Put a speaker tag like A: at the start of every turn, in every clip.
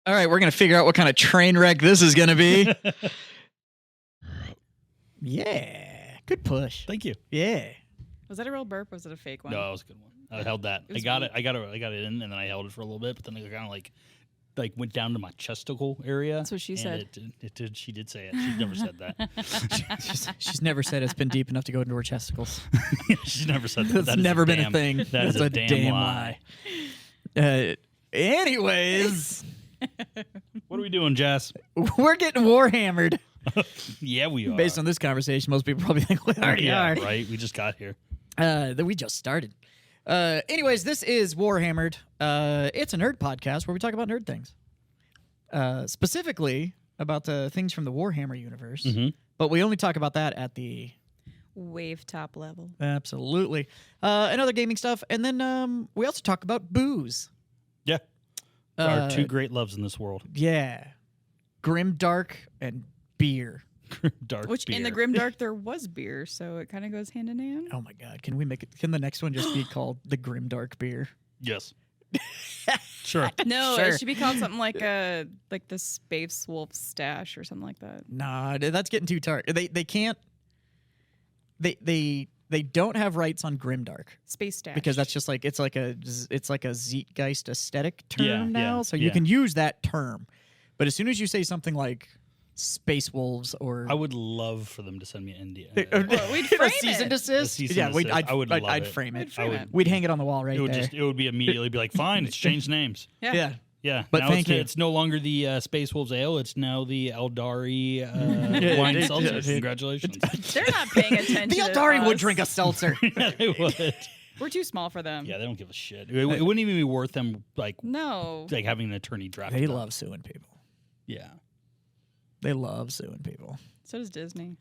A: All right, we're going to figure out what kind of train wreck this is going to be. Yeah. Good push.
B: Thank you.
A: Yeah.
C: Was that a real burp or was it a fake one?
B: No, that was a good one. I held that. I got it in, and then I held it for a little bit, but then it kind of like went down to my chesticle area.
C: That's what she said.
B: It did. She did say it. She's never said that.
A: She's never said it's been deep enough to go into her chesticles.
B: She's never said that.
A: That's never been a thing.
B: That's a damn lie.
A: Anyways,
B: what are we doing, Jess?
A: we're getting warhammered.
B: Yeah, we are.
A: Based on this conversation, most people probably think we already are.
B: Right? We just got here.
A: That we just started. Anyways, this is Warhammered. It's a nerd podcast where we talk about nerd things. Specifically about the things from the Warhammer universe.
B: Mm-hmm.
A: But we only talk about that at the...
C: Wave top level.
A: Absolutely. And other gaming stuff. And then we also talk about booze.
B: Yeah. Our two great loves in this world.
A: Yeah. Grim Dark and beer.
B: Dark
C: Which
B: beer.
C: in the Grimdark there was beer, so it kind of goes hand in hand.
A: Oh my God. Can we make it? Can the next one just be called the Grim Dark beer?
B: Yes. Sure.
C: No,
A: Sure.
C: it should be called something like the Space Wolf Stash or something like that.
A: Nah, that's getting too dark. They can't. They don't have rights on Grimdark
C: Space Stash.
A: because that's just like it's like a Zeitgeist aesthetic term
B: Yeah,
A: now.
B: yeah,
A: So you
B: yeah.
A: can use that term, but as soon as you say something like Space Wolves or
B: I would love for them to send me an India.
C: Well, we'd
A: a
C: frame
A: cease and
C: it.
A: desist.
B: A cease and
A: Yeah,
B: desist. I would love
A: I'd
B: it.
A: frame it.
C: We'd frame it.
A: We'd hang it on the wall right
B: It would
A: there.
B: it would be immediately be like, fine, it's changed names.
C: Yeah.
A: Yeah.
B: Yeah,
A: But
B: now
A: thank you.
B: it's no longer the Space Wolves Ale. It's now the Eldari wine seltzer. Congratulations.
C: They're not paying attention.
A: The
C: to
A: Eldari would
C: us.
A: drink a seltzer.
B: Yeah, they would.
C: We're too small for them.
B: Yeah, they don't give a shit. It wouldn't even be worth them
C: No.
B: like having an attorney draft.
A: They
B: them.
A: love suing people.
B: Yeah.
A: They love suing people.
C: So does Disney.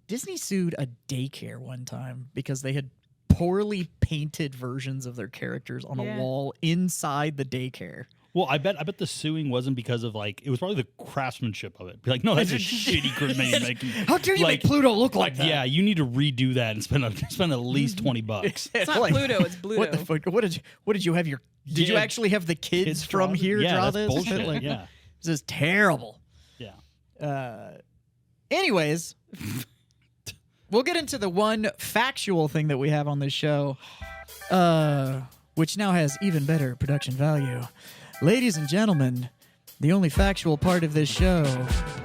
A: Disney sued a daycare one time because they had poorly painted versions of their characters on
C: Yeah.
A: a wall inside the daycare.
B: Well, I bet the suing wasn't because of it was probably the craftsmanship of it. Be like, no, that's a shitty group making.
A: How dare you make Pluto look like that?
B: Yeah, you need to redo that and spend at least $20.
C: It's not Pluto, it's Bluto.
A: What the fuck? What did you have your? Did you
B: Yeah.
A: actually have the kids from
B: draw-
A: here
B: yeah,
A: draw
B: that's
A: this?
B: bullshit. Yeah.
A: This is terrible.
B: Yeah.
A: Anyways, we'll get into the one factual thing that we have on this show, which now has even better production value. Ladies and gentlemen, the only factual part of this show,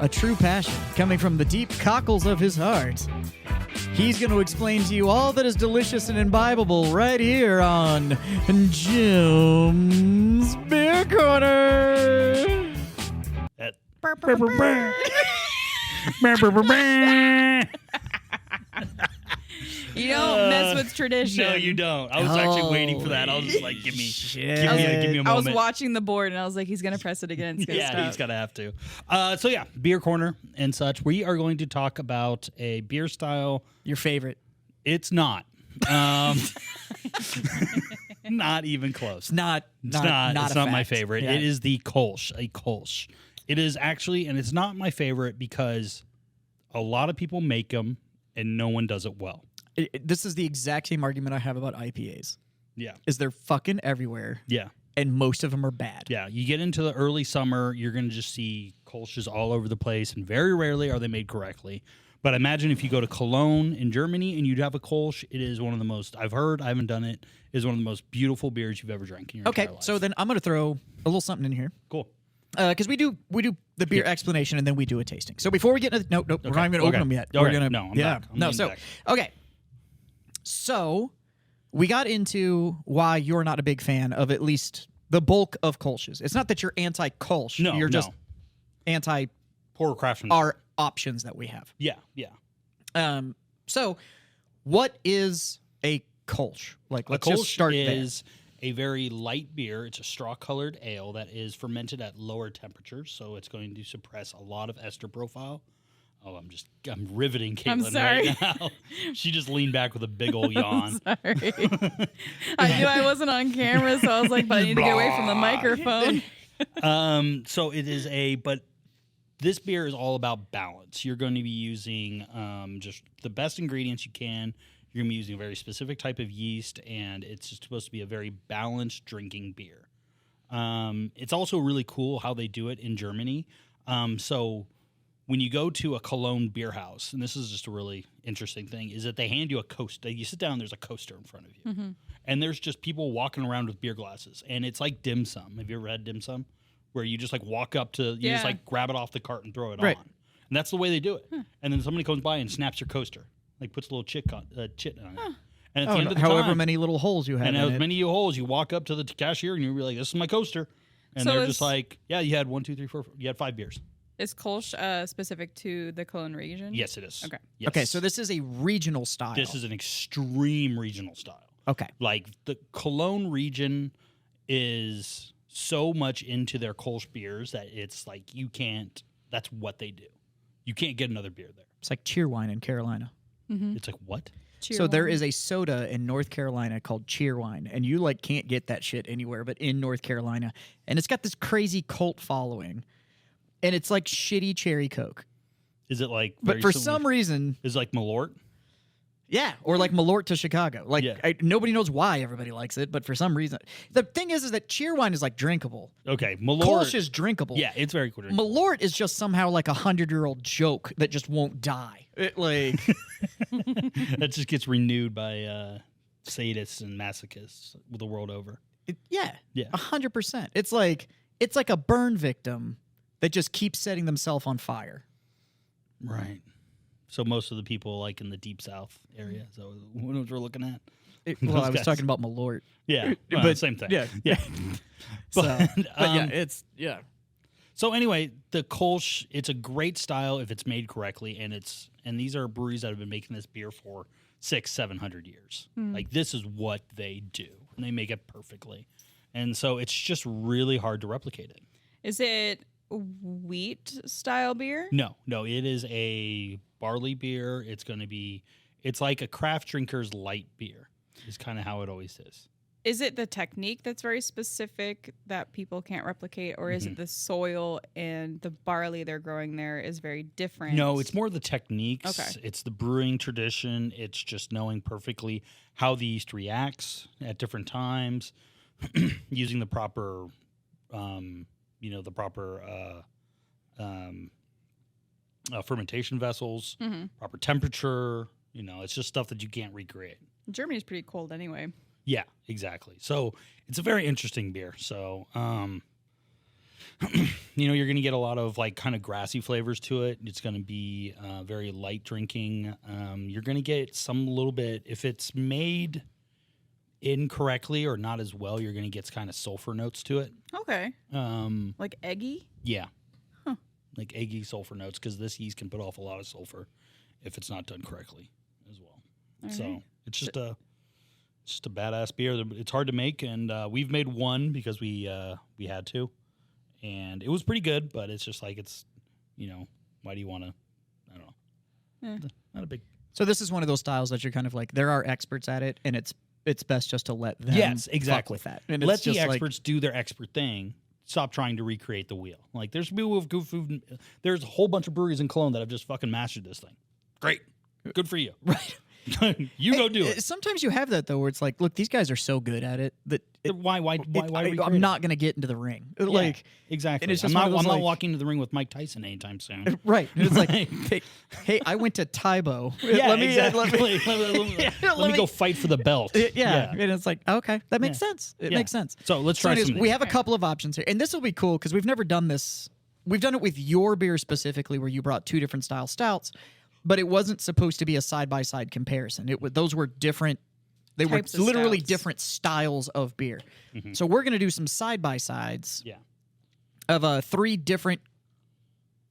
A: a true passion coming from the deep cockles of his heart. He's going to explain to you all that is delicious and imbibable right here on Jim's Beer Corner.
C: You don't mess with tradition.
B: No, you don't. I was actually waiting for that. I was just like, give me a moment.
C: I was watching the board and I was like, he's going to press it again. It's gonna
B: Yeah,
C: stop.
B: he's gonna have to. So yeah, beer corner and such. We are going to talk about a beer style.
A: Your favorite.
B: It's not. Not even close.
A: It's not
B: It's not my
A: fact.
B: favorite.
A: Yeah.
B: It is the Kolsch. A Kolsch. It is actually, and it's not my favorite because a lot of people make them and no one does it well.
A: This is the exact same argument I have about IPAs.
B: Yeah.
A: Is they're fucking everywhere,
B: Yeah.
A: and most of them are bad.
B: Yeah. You get into the early summer, you're going to just see Kolsches all over the place, and very rarely are they made correctly. But imagine if you go to Cologne in Germany and you'd have a Kolsch, it is one of the most, I've heard, I haven't done it, is one of the most beautiful beers you've ever drank in your
A: Okay,
B: entire life.
A: so then I'm going to throw a little something in here.
B: Cool.
A: Because we do the beer explanation and then we do a tasting. So before we get into we're not even going to open them yet.
B: Okay.
A: We're gonna
B: No, I'm back. I'm leaning back.
A: Okay. So we got into why you're not a big fan of at least the bulk of Kolsch's. It's not that you're anti-Kolsch.
B: No,
A: you're
B: no.
A: just anti
B: Poor craftsmanship.
A: our options that we have.
B: Yeah, yeah.
A: So what is a Kolsch? Like, let's
B: a
A: just
B: Kolsch
A: start
B: is a very light beer. It's a straw-colored ale that is fermented at lower temperatures, so it's going to suppress a lot of ester profile. Oh, I'm riveting Caitlin right now. She just leaned back with a big old yawn.
C: Sorry. I knew I wasn't on camera, so I was like, but I need to get away from the microphone.
B: So it is but this beer is all about balance. You're going to be using just the best ingredients you can. You're going to be using a very specific type of yeast, and it's just supposed to be a very balanced drinking beer. It's also really cool how they do it in Germany. So when you go to a Cologne beer house, and this is just a really interesting thing, is that they hand you a coaster. You sit down, and there's a coaster in front of you. And there's just people walking around with beer glasses. And it's like dim sum. Have you ever had dim sum? Where you just like walk up to, you just like grab it off the cart and throw it on. And that's the way they do it. And then somebody comes by and snaps your coaster. Like puts a little chit on it. And at the end of the
A: however
B: time,
A: many little holes you have
B: and
A: in
B: as
A: it.
B: many holes, you walk up to the cashier and you're like, this is my coaster. And
C: So
B: they're
C: is-
B: just like, yeah, you had 1, 2, 3, 4, you had 5 beers.
C: Is Kolsch specific to the Cologne region?
B: Yes, it is.
C: Okay.
B: Yes.
A: Okay, so this is a regional style.
B: This is an extreme regional style.
A: Okay.
B: Like the Cologne region is so much into their Kolsch beers that it's like you can't, that's what they do. You can't get another beer there.
A: It's like Cheerwine in Carolina.
B: It's like, what?
A: So there is a soda in North Carolina called Cheerwine, and you like can't get that shit anywhere but in North Carolina. And it's got this crazy cult following. And it's like shitty cherry Coke.
B: Is it like,
A: But
B: very
A: for
B: similar-
A: some reason,
B: is it like Malort?
A: yeah, or like Malort to Chicago. Like
B: Yeah.
A: nobody knows why everybody likes it, but for some reason, the thing is that Cheerwine is like drinkable.
B: Okay, Malort.
A: Kolsch is drinkable.
B: Yeah, it's very cool.
A: Malort is just somehow like 100-year-old joke that just won't die. It, like
B: That just gets renewed by sadists and masochists the world over.
A: yeah,
B: Yeah.
A: 100%. It's like a burn victim that just keeps setting themselves on fire.
B: Right. So most of the people like in the deep south area. So what we're looking at.
A: Well,
B: Those
A: I was
B: guys.
A: talking about Malort.
B: Yeah, well,
A: But-
B: same thing.
A: yeah.
B: yeah.
A: So,
B: But,
A: but yeah,
B: um,
A: yeah.
B: So anyway, the Kolsch, it's a great style if it's made correctly, and these are breweries that have been making this beer for 600-700 years. Like this is what they do, and they make it perfectly, and so it's just really hard to replicate it.
C: Is it wheat style beer?
B: No, it is a barley beer. It's like a craft drinker's light beer. Is kind of how it always is.
C: Is it the technique that's very specific that people can't replicate, or is it the soil and the barley they're growing there is very different?
B: No, it's more the techniques.
C: Okay.
B: It's the brewing tradition. It's just knowing perfectly how the yeast reacts at different times, using the proper, fermentation vessels, proper temperature. It's just stuff that you can't recreate.
C: Germany's pretty cold anyway.
B: Yeah, exactly. So it's a very interesting beer. So, you're going to get a lot of like kind of grassy flavors to it. It's going to be very light drinking. You're going to get some little bit, if it's made incorrectly or not as well, you're going to get kind of sulfur notes to it.
C: Okay. Like eggy?
B: Yeah. Like eggy sulfur notes, because this yeast can put off a lot of sulfur if it's not done correctly as well. So it's just a badass beer. It's hard to make, and we've made one because we had to, and it was pretty good. But it's just like why do you want to? I don't know. Not a big.
A: So this is one of those styles that you're kind of like, there are experts at it, and it's best just to let them
B: Yes,
A: fuck
B: exactly.
A: with that. And
B: Let
A: it's
B: the
A: just like-
B: experts do their expert thing. Stop trying to recreate the wheel. Like there's people with good food. There's a whole bunch of breweries in Cologne that have just fucking mastered this thing. Great, good for you.
A: Right.
B: You go do it.
A: Sometimes you have that though, where it's like, look, these guys are so good at it that
B: Why recreate
A: I'm
B: it?
A: not going to get into the ring.
B: Yeah,
A: Like
B: exactly.
A: and it's just
B: I'm
A: one of
B: not.
A: those,
B: I'm not
A: like-
B: walking to the ring with Mike Tyson anytime soon.
A: right. And it's like, hey, I went to Taibo.
B: Yeah,
A: Let me
B: let me go fight for the belt.
A: Yeah. And it's like, okay, that makes sense. It
B: Yeah.
A: makes sense.
B: So let's try
A: anyways,
B: some of
A: we
B: these.
A: have a couple of options here. And this will be cool because we've never done this. We've done it with your beer specifically, where you brought 2 different style stouts, but it wasn't supposed to be a side-by-side comparison. Those were different. They
C: Types
A: were
C: of
A: literally
C: stouts.
A: different styles of beer. So we're going to do some side-by-sides
B: Yeah.
A: of 3 different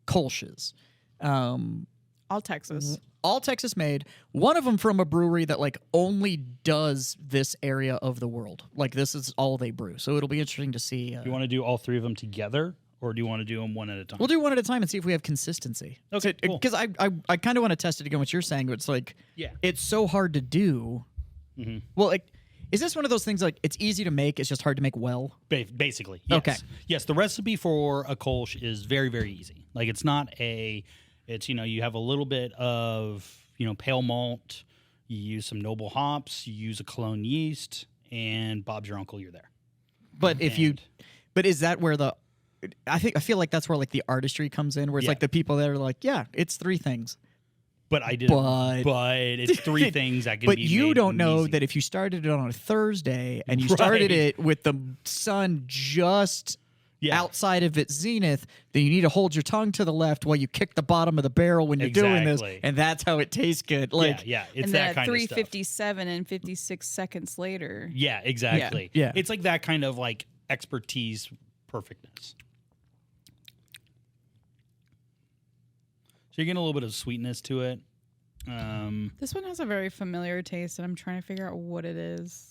A: Kolsches.
C: All Texas.
A: All Texas made. One of them from a brewery that like only does this area of the world. Like this is all they brew. So it'll be interesting to see.
B: Do you want to do all 3 of them together, or do you want to do them one at a time?
A: We'll do one at a time and see if we have consistency.
B: Okay, cool.
A: Because I kind of want to test it again. What you're saying, it's like,
B: Yeah.
A: it's so hard to do. Well, like, is this one of those things like it's easy to make, it's just hard to make well?
B: Basically, yes.
A: Okay.
B: Yes, the recipe for a Kolsch is very, very easy. Like it's not it's you have a little bit of pale malt, you use some noble hops, you use a Cologne yeast, and Bob's your uncle. You're there.
A: But if But is that where I feel like that's where like the artistry comes in, where it's like the people that are like, yeah, it's 3 things.
B: But I didn't. But it's 3 things that can
A: But
B: be
A: you
B: made
A: don't know
B: amazing.
A: that if you started it on a Thursday and you started it with the sun just outside of its zenith, then you need to hold your tongue to the left while you kick the bottom of the barrel when you're doing this, and that's how it tastes good. Like,
B: it's
C: and
B: that
C: then
B: kind of stuff.
C: 3:57 and 56 seconds later.
B: Yeah, exactly.
A: Yeah.
B: It's like that kind of like expertise perfectness. So you're getting a little bit of sweetness to it.
C: This one has a very familiar taste, and I'm trying to figure out what it is.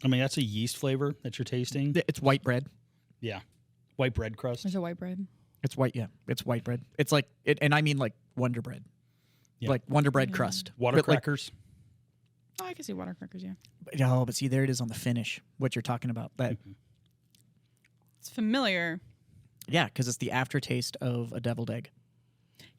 B: I mean, that's a yeast flavor that you're tasting.
A: it's white bread.
B: Yeah. White bread crust.
C: There's a white bread.
A: It's white, it's white bread. It's like and I mean like Wonder Bread.
B: Yeah.
A: Like Wonder Bread crust.
B: Water
A: But, like,
B: crackers.
C: Oh, I can see water crackers, yeah.
A: but see, there it is on the finish, what you're talking about. That
C: It's familiar.
A: Yeah, because it's the aftertaste of a deviled egg.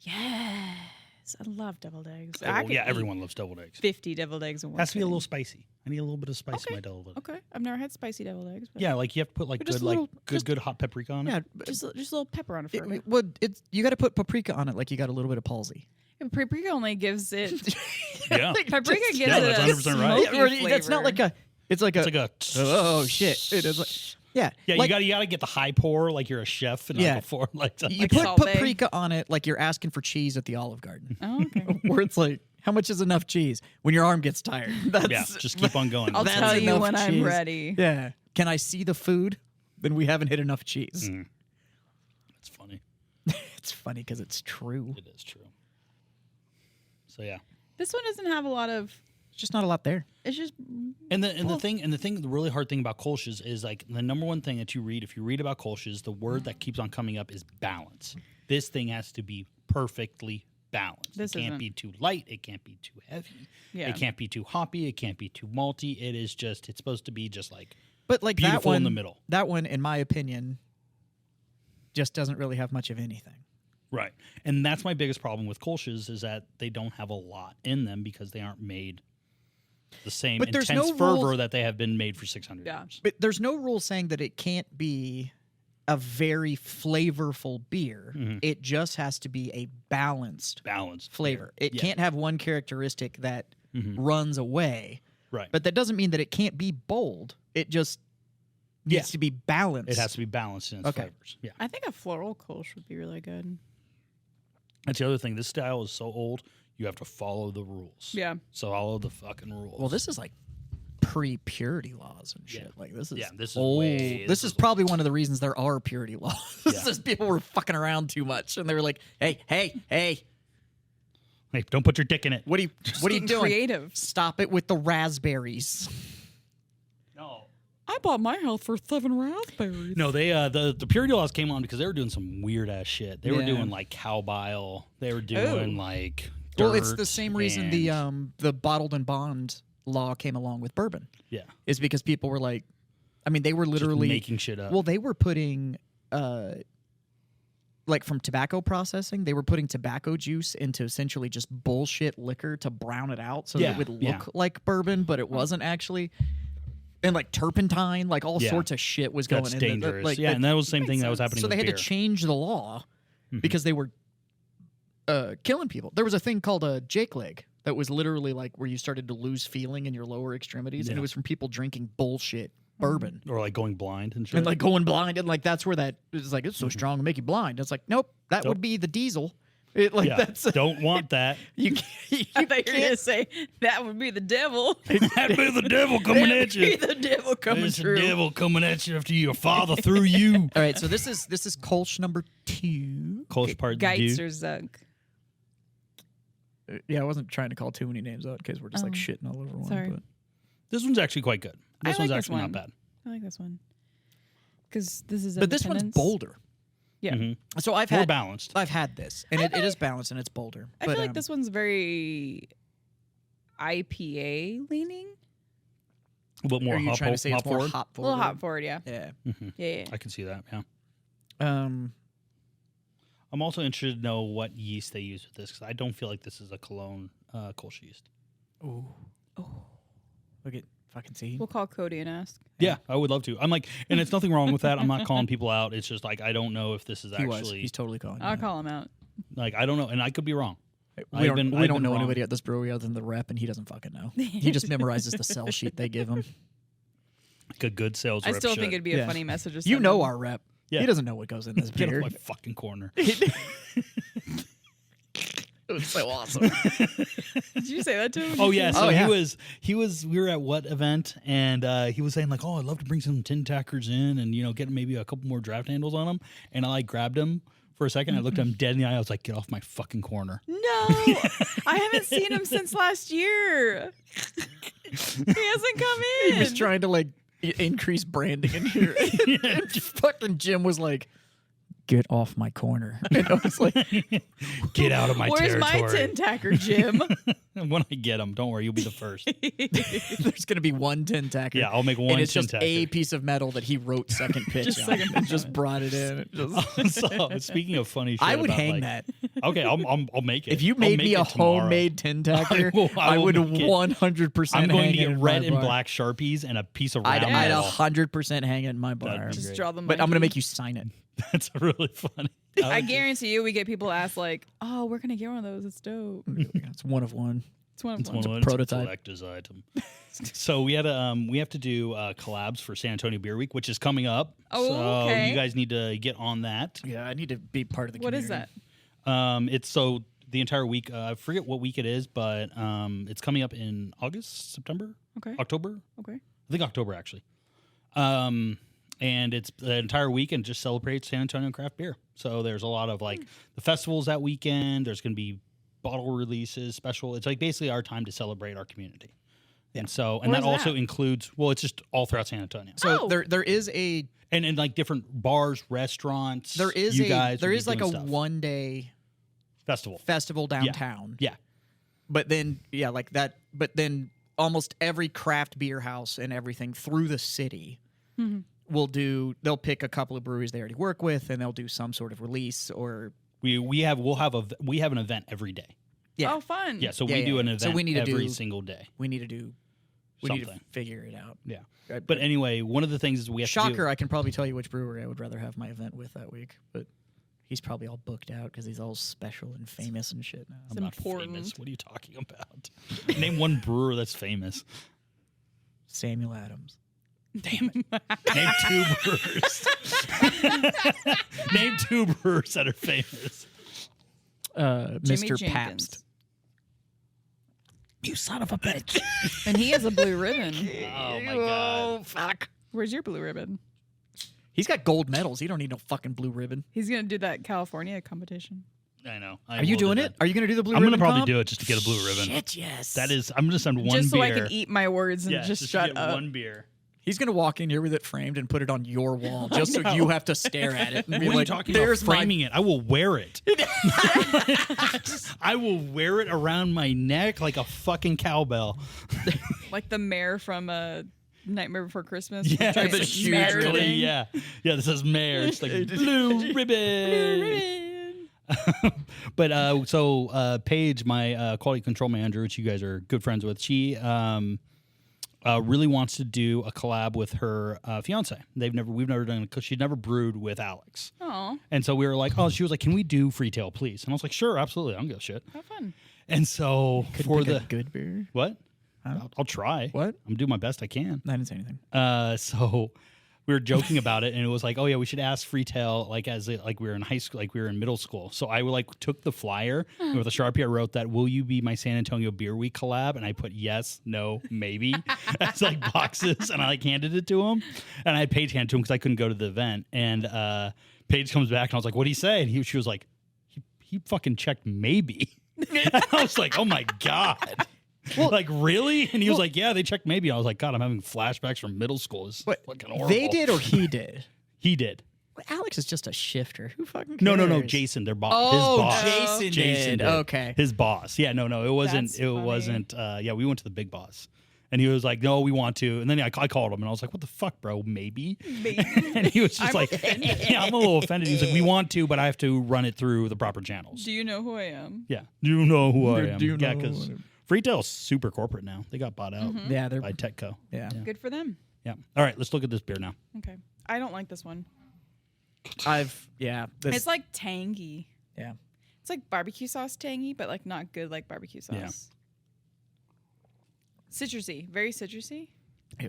C: Yes. I love deviled eggs.
B: Oh,
C: I could
B: yeah,
C: eat
B: everyone loves deviled eggs.
C: 50 deviled eggs in one
B: Has to be a
C: sitting.
B: little spicy. I need a little bit of spice in
C: Okay.
B: my deviled egg.
C: Okay. I've never had spicy deviled eggs. But
B: Yeah, like you have to put like
C: But
B: good,
C: just a little-
B: good hot paprika on it.
A: Yeah,
C: Just a little pepper on it for me.
A: you got to put paprika on it like you got a little bit of palsy.
C: Paprika only gives it.
B: Yeah.
C: Paprika gives
B: Yeah,
C: it
B: that's
C: a
B: 100% right.
C: smoky
A: Or that's not
C: flavor.
A: like a. It's like a.
B: It's like a
A: oh shit! It is like yeah.
B: Yeah,
A: like,
B: you gotta get the high pour like you're a chef and
A: Yeah.
B: like before like
A: you
C: like
A: put
C: Salt Bae.
A: paprika on it like you're asking for cheese at the Olive Garden,
C: Oh, okay.
A: where it's like, how much is enough cheese when your arm gets tired? That's,
B: yeah, just keep on going.
C: I'll
A: That's
C: tell you
A: enough
C: when I'm
A: cheese.
C: ready.
A: Yeah. Can I see the food? Then we haven't hit enough cheese.
B: It's funny.
A: It's funny because it's true.
B: It is true. So yeah.
C: This one doesn't have a lot of.
A: It's just not a lot there.
C: It's just.
B: The really hard thing about Kolsch's is like the number one thing that you read, if you read about Kolsch's, the word that keeps on coming up is balance. This thing has to be perfectly balanced.
C: This
B: it can't
C: isn't.
B: be too light. It can't be too heavy.
C: Yeah.
B: It can't be too hoppy. It can't be too malty. It is just, it's supposed to be just like
A: But like that
B: beautiful
A: one
B: in the middle.
A: That one, in my opinion, just doesn't really have much of anything.
B: Right. And that's my biggest problem with Kolsch's is that they don't have a lot in them because they aren't made the same
A: But there's
B: intense
A: no
B: fervor
A: rules-
B: that they have been made for 600
C: Yeah.
B: years.
A: But there's no rule saying that it can't be a very flavorful beer. It just has to be a balanced
B: Balanced
A: flavor.
B: beer.
A: It
B: Yeah.
A: can't have one characteristic that runs away.
B: Right.
A: But that doesn't mean that it can't be bold. It just needs to be balanced.
B: It has to be balanced in its
A: Okay.
B: flavors. Yeah.
C: I think a floral Kolsch would be really good.
B: That's the other thing. This style is so old, you have to follow the rules.
C: Yeah.
B: So follow the fucking rules.
A: Well, this is like pre-purity laws and shit.
B: Yeah.
A: Like this is
B: this is
A: old.
B: way-
A: This is probably one of the reasons there are purity laws.
B: Yeah.
A: Is people were fucking around too much, and they were like, "Hey,
B: Hey, don't put your dick in it.
A: what are you
C: Getting
A: doing?
C: creative.
A: Stop it with the raspberries."
B: No.
C: I bought my health for 7 raspberries.
B: No, they the purity laws came on because they were doing some weird ass shit. They were
A: Yeah.
B: doing like cow bile. They were doing like
A: Well, it's
B: dirt
A: the same reason
B: and-
A: the bottled and bond law came along with bourbon.
B: yeah,
A: Is because people were like, I mean, they were
B: just
A: literally
B: making shit up.
A: Well, they were putting, like from tobacco processing, they were putting tobacco juice into essentially just bullshit liquor to brown it out so that
B: Yeah,
A: it would look
B: yeah.
A: like bourbon, but it wasn't actually. And like turpentine, like all
B: Yeah.
A: sorts of shit was going
B: That's
A: in.
B: dangerous.
A: Like,
B: yeah, and that was the same thing that was
C: sense.
B: happening
A: so
B: with
A: they had
B: beer.
A: to change the law because they were killing people. There was a thing called a Jake leg that was literally like where you started to lose feeling in your lower extremities, and
B: Yeah.
A: it was from people drinking bullshit bourbon.
B: Or like going blind and shit.
A: And like going blind, and like that's where that is like it's so strong to make you blind. It's like nope, that
B: Nope.
A: would be the diesel. It like
B: yeah,
A: that's
B: don't want that.
A: you can't.
C: I thought you were going to say that would be the devil.
B: That'd be the devil coming at you.
C: the devil coming
B: It's the
C: through.
B: devil coming at you after your father through you.
A: All right, so this is Kolsch number 2.
B: Kolsch part
C: Geitz
B: two.
C: or Zug.
A: Yeah, I wasn't trying to call too many names out because we're just like shitting all over one.
C: sorry.
A: But
B: This one's actually quite good. This
C: I
B: one's
C: like this
B: actually
C: one.
B: not bad.
C: I like this one. Because this is
A: but this one's
C: Independence.
A: bolder.
C: Yeah.
B: Mm-hmm.
A: So I've
B: More
A: had
B: balanced.
A: I've had this, and it is balanced and it's bolder.
C: I
A: but,
C: feel like this one's very IPA leaning.
B: A little more
A: Are you
B: hop,
A: trying to say it's more
B: forward.
A: hop
C: A little
A: forward?
C: hop forward, yeah.
A: Yeah.
C: Yeah.
B: I can see that, yeah.
A: Um.
B: I'm also interested to know what yeast they use with this because I don't feel like this is a Cologne Kolsch yeast.
A: Ooh. Oh. Look at Fucking see.
C: We'll call Cody and ask.
B: Yeah, I would love to. I'm like, and it's nothing wrong with that. I'm not calling people out. It's just like I don't know if this is
A: He was.
B: actually
A: He's totally calling.
C: I'll call him out.
B: like I don't know, and I could be wrong.
A: We
B: I've
A: don't
B: been
A: know
B: wrong.
A: anybody at this brewery other than the rep, and he doesn't fucking know. He just memorizes the sell sheet they give him.
B: Like a good sales
C: I
B: rep
C: still
B: should.
C: think it'd be a funny message. To
A: You
C: send
A: know
C: him.
A: our rep.
B: Yeah.
A: He doesn't know what goes in this
B: Get
A: beer.
B: off my fucking corner.
A: It was so awesome.
C: Did you say that to him?
B: Oh yeah, so
A: Oh, yeah.
B: he was. We were at what event, and he was saying like, "Oh, I'd love to bring some tin tackers in, and get maybe a couple more draft handles on them." And I like grabbed him for a second. I looked at him dead in the eye. I was like, "Get off my fucking corner!"
C: No, I haven't seen him since last year. He hasn't come in.
A: He was trying to like increase branding in here. And fucking Jim was like, "Get off my corner." And I was like,
B: Get out of my
C: Where's my
B: territory.
C: tin tacker, Jim?
B: When I get him, don't worry, you'll be the first.
A: "There's gonna be one tin tacker."
B: Yeah, I'll make one
A: and it's
B: tin
A: just
B: tacker.
A: a piece of metal that he wrote second pitch on, and just brought it in. It just-
B: So speaking of funny shit,
A: I would
B: about,
A: hang
B: like-
A: that.
B: Okay, I'll make it.
A: If you
B: I'll
A: made
B: make
A: me
B: it
A: a
B: tomorrow.
A: homemade tin tacker,
B: I
A: I
B: will
A: would
B: make it.
A: 100%.
B: I'm going to
A: hang it
B: get
A: in
B: red
A: my
B: and
A: bar.
B: black Sharpies and a piece of round
A: I'd
B: metal.
A: 100% hang it in my
B: That'd
A: bar.
B: be
C: Just
B: great.
C: draw the
A: But I'm gonna
C: monkey.
A: make you sign it.
B: That's really funny.
C: I guarantee you, we get people ask like, "Oh, we're gonna get one of those. It's dope.
A: It's one of one.
C: It's one of
B: It's
C: one."
B: one
A: prototype.
B: collector's item. So we have to do collabs for San Antonio Beer Week, which is coming up.
C: Oh,
B: so
C: okay.
B: you guys need to get on that.
A: Yeah, I need to be part of the
C: What is
A: community.
C: that?
B: It's so the entire week. I forget what week it is, but it's coming up in August, September,
C: Okay.
B: October.
C: Okay.
B: I think October actually. And it's the entire week and just celebrates San Antonio craft beer. So there's a lot of like the festivals that weekend. There's going to be bottle releases, special. It's like basically our time to celebrate our community. And so, and that
C: Where's
B: also
C: that?
B: includes, well, it's just all throughout San Antonio.
A: So
C: Oh.
A: there is a
B: And like different bars, restaurants.
A: there is
B: you
A: a
B: guys
A: there
B: will be
A: is like a
B: doing stuff.
A: 1 day
B: festival.
A: festival downtown.
B: Yeah.
A: But then like that. But then almost every craft beer house and everything through the city will do. They'll pick a couple of breweries they already work with, and they'll do some sort of release or
B: We have an event every day.
A: yeah.
C: Oh, fun.
B: Yeah, so
A: Yeah,
B: we
A: yeah,
B: do an
A: yeah.
B: event
A: So we need to
B: every
A: do-
B: single day.
A: we need to
B: Something.
A: figure it out.
B: Yeah.
A: Right.
B: But anyway, one of the things is we have to
A: Shocker!
B: do.
A: I can probably tell you which brewery I would rather have my event with that week, but he's probably all booked out because he's all special and famous and shit now.
B: I'm not
C: important.
B: famous. What are you talking about? Name one brewer that's famous.
A: Samuel Adams.
B: Damn it. Name two brewers. Name two brewers that are famous.
C: Jimmy
A: Mr.
C: Jenkins.
A: Pabst. You son of a bitch.
C: And he has a blue ribbon.
B: Oh my god.
A: Fuck.
C: Where's your blue ribbon?
A: He's got gold medals. He don't need no fucking blue ribbon.
C: He's gonna do that California competition.
B: I know.
A: Are you doing it? Are you going to do the blue
B: I'm
A: ribbon?
B: gonna probably
A: comp?
B: do it just to get a blue ribbon.
A: Shit, yes.
B: That is. I'm gonna send one
C: Just so
B: beer.
C: I can eat my words and
B: Yeah,
C: just
B: to
C: shut
B: get
C: up.
B: one beer.
A: He's going to walk in here with it framed and put it on your wall just so you have to stare at it and be
B: What are you
A: like,
B: talking about
A: there's
B: framing it? I will wear it. I will wear it around my neck like a fucking cowbell.
C: Like the mayor from Nightmare Before Christmas.
B: Yeah,
C: Giant
A: the
C: mayor
A: huge ribbon.
C: thing.
B: Yeah. Yeah, this is mayor. It's like blue ribbon. But Paige, my quality control manager, which you guys are good friends with, she really wants to do a collab with her fiance. We've never done it because she'd never brewed with Alex.
C: Aw,
B: And so we were like, she was like, can we do Freetail, please? And I was like, sure, absolutely. I don't give a shit.
C: how fun.
B: And so
A: Couldn't
B: for
A: pick
B: the
A: a good beer.
B: what? I'll try.
A: What?
B: I'm doing my best I can.
A: I didn't say anything.
B: So we were joking about it, and it was like, oh yeah, we should ask Freetail like we were in high school, like we were in middle school. So I took the flyer and with a Sharpie. I wrote that, "Will you be my San Antonio Beer Week collab?" And I put yes, no, maybe as like boxes, and I handed it to him, and I had Paige hand it to him because I couldn't go to the event. And Paige comes back, and I was like, "What'd he say?" And she was like, "He fucking checked maybe." And I was like, "Oh my god." Well, like really? And he was like, "Yeah, they checked maybe." I was like, "God, I'm having flashbacks from middle school. It's fucking horrible."
A: They did or he did?
B: He did.
A: Well, Alex is just a shifter. Who fucking cares?
B: No. Jason, their boss.
A: Oh,
B: his boss.
A: Jason did. Okay.
B: His boss. Yeah, no. It wasn't.
C: That's
B: it
C: funny.
B: wasn't. Yeah, we went to the big boss, and he was like, "No, we want to." And then I called him, and I was like, "What the fuck, bro? Maybe." And he was just like, "Yeah, I'm a little offended." He was like, "We want to, but I have to run it through the proper channels."
C: Do you know who I am?
B: Yeah. Do you know who I am?
A: Do you
B: Yeah,
A: know
B: because
A: who I am?
B: Freetail's super corporate now. They got bought out
A: Yeah, they're
B: by Techco.
A: yeah.
C: Good for them.
B: Yeah. All right, let's look at this beer now.
C: Okay. I don't like this one.
A: This,
C: It's like tangy.
A: yeah.
C: It's like barbecue sauce tangy, but like not good like barbecue sauce.
B: Yeah.
C: Citrusy. Very citrusy.
A: Yeah.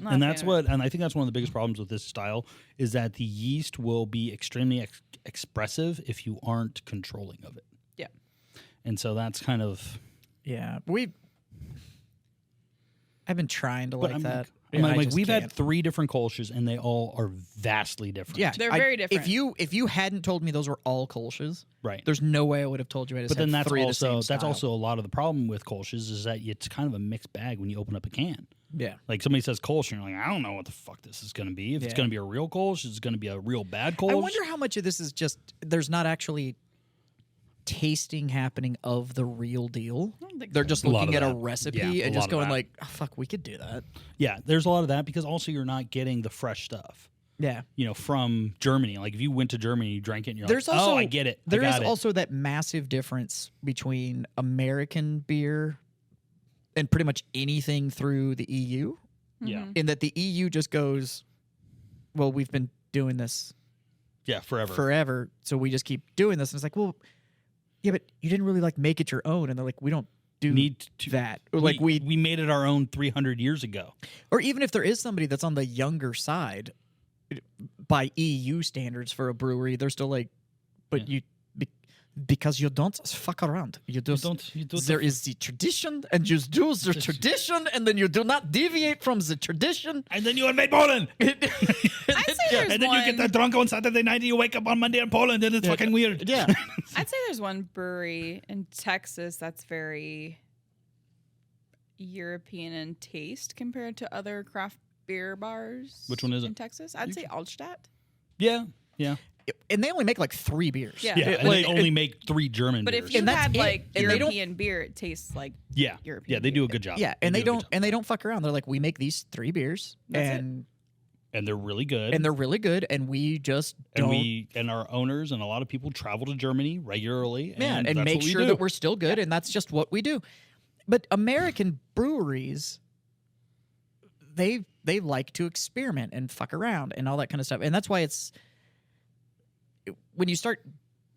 C: Not
B: And
C: a
B: that's
C: fan of it.
B: and I think that's one of the biggest problems with this style is that the yeast will be extremely expressive if you aren't controlling of it.
C: Yeah.
B: And so that's kind of
A: Yeah. I've been trying to
B: But
A: like
B: I'm
A: that.
B: I'm
A: I
B: like
A: just
B: we've had
A: can't.
B: 3 different Kolsch's and they all are vastly different.
A: Yeah,
C: They're very different.
A: If you hadn't told me those were all Kolsch's,
B: Right.
A: there's no way I would have told you I just
B: But then
A: had
B: that's
A: 3 of the same
B: also
A: style.
B: a lot of the problem with Kolsch's is that it's kind of a mixed bag when you open up a can.
A: Yeah.
B: Like somebody says Kolsch, and you're like, I don't know what the fuck this is going to be. If it's
A: Yeah.
B: going to be a real Kolsch, it's going to be a real bad Kolsch.
A: I wonder how much of this is just there's not actually tasting happening of the real deal.
C: don't think
A: They're
C: so.
A: just
B: A lot
A: looking
B: of
A: at a
B: that.
A: recipe
B: Yeah, a
A: and
B: lot
A: just
B: of
A: going
B: that.
A: like, oh, fuck, we could do that.
B: Yeah, there's a lot of that because also you're not getting the fresh stuff.
A: Yeah.
B: From Germany. Like if you went to Germany, you drank it, and you're
A: There's
B: like,
A: also
B: oh, I get it.
A: There
B: I
A: is
B: got it.
A: also that massive difference between American beer and pretty much anything through the EU.
B: Yeah.
C: Mm-hmm.
A: In that the EU just goes, well, we've been doing this
B: Yeah, forever.
A: forever, so we just keep doing this. And it's like, well, yeah, but you didn't really like make it your own. And they're like, we don't do
B: Need to
A: that. Or like we
B: made it our own 300 years ago.
A: or even if there is somebody that's on the younger side by EU standards for a brewery, they're still like, but because you don't fuck around. You just
B: You don't
A: there is the tradition, and you do the tradition, and then you do not deviate from the tradition.
B: and then you invade Poland.
C: I'd say there's
B: And then
C: one.
B: you get that drunk on Saturday night and you wake up on Monday in Poland and it's fucking weird.
A: Yeah.
C: I'd say there's one brewery in Texas that's very European in taste compared to other craft beer bars.
B: Which one is it?
C: in Texas? I'd say Altstadt.
B: Yeah. Yeah.
A: And they only make like 3 beers.
C: Yeah.
B: Yeah. And
A: like,
B: they only make 3 German
C: But
B: beers.
C: if you
A: And that's
C: had
A: it.
C: like
A: And they don't-
C: European beer, it tastes like
B: yeah.
C: European
B: Yeah, they do a
C: beer.
B: good job.
A: Yeah, and they
B: do a good
A: don't
B: job.
A: fuck around. They're like, we make these 3 beers,
C: That's it.
B: And they're really good.
A: and they're really good, and we just don't.
B: and our owners and a lot of people travel to Germany regularly and,
A: and
B: that's
A: make
B: what we
A: sure
B: do.
A: that we're still good, and that's just what we do. But American breweries, they like to experiment and fuck around and all that kind of stuff, and that's why it's when you start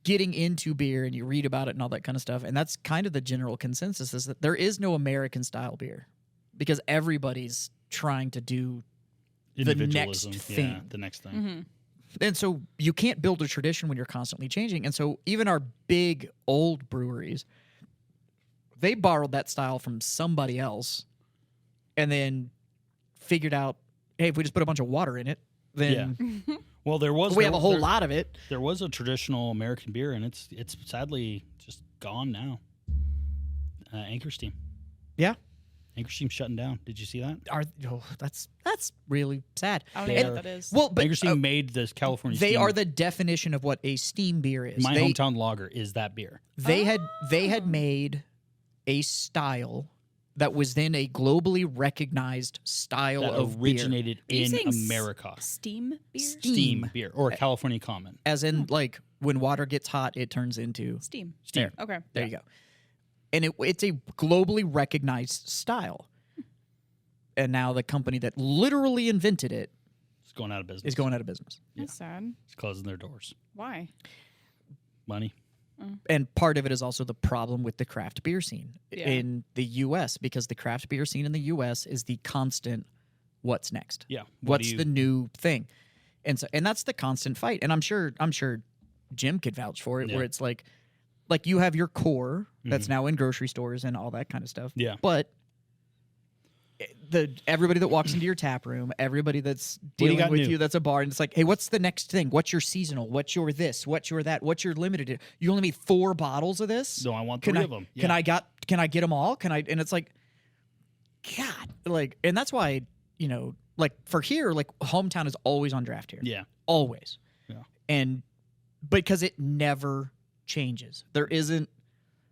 A: getting into beer and you read about it and all that kind of stuff, and that's kind of the general consensus is that there is no American style beer because everybody's trying to do the next
B: Individualism. Yeah,
A: thing.
B: the next thing.
C: Mm-hmm.
A: And so you can't build a tradition when you're constantly changing. And so even our big old breweries, they borrowed that style from somebody else and then figured out, hey, if we just put a bunch of water in it, then
B: Well, there was
A: we have a whole lot of it.
B: There was a traditional American beer, and it's sadly just gone now. Anchor Steam.
A: Yeah.
B: Anchor Steam's shutting down. Did you see that?
A: That's really sad.
C: I don't know
B: They're-
C: what that is.
A: Well, but
B: Anchor Steam made this California
A: they
B: Steam.
A: are the definition of what a steam beer is.
B: My
A: they,
B: hometown lager is that beer.
A: They had made a style that was then a globally recognized style
B: That
A: of beer.
B: originated
C: Are you
B: in
C: saying
B: America.
C: Steam beer?
B: Steam beer or California Common.
A: As in, like, when water gets hot, it turns into...
C: Steam.
B: Steam.
C: Okay.
A: There you go. And it's a globally recognized style. And now the company that literally invented it
B: It's going out of business.
A: is going out of business.
C: That's sad.
B: It's closing their doors.
C: Why?
B: Money.
A: And part of it is also the problem with the craft beer scene
C: Yeah.
A: in the U.S. because the craft beer scene in the U.S. is the constant what's next?
B: Yeah.
A: What's the new thing? And that's the constant fight. And I'm sure Jim could vouch for it,
B: Yeah.
A: where it's like you have your core that's now in grocery stores and all that kind of stuff.
B: Yeah.
A: But everybody that walks into your tap room, everybody that's
B: do you
A: dealing
B: got
A: with
B: new?
A: you that's a bar, and it's like, hey, what's the next thing? What's your seasonal? What's your this? What's your that? What's your limited? You only need 4 bottles of this?
B: No, I want
A: Can
B: 3
A: I,
B: of them.
A: Can I get them all? Can I? And it's like, God, like, and that's why, like for here, like hometown is always on draft here.
B: Yeah.
A: Always.
B: Yeah.
A: And because it never changes. There isn't,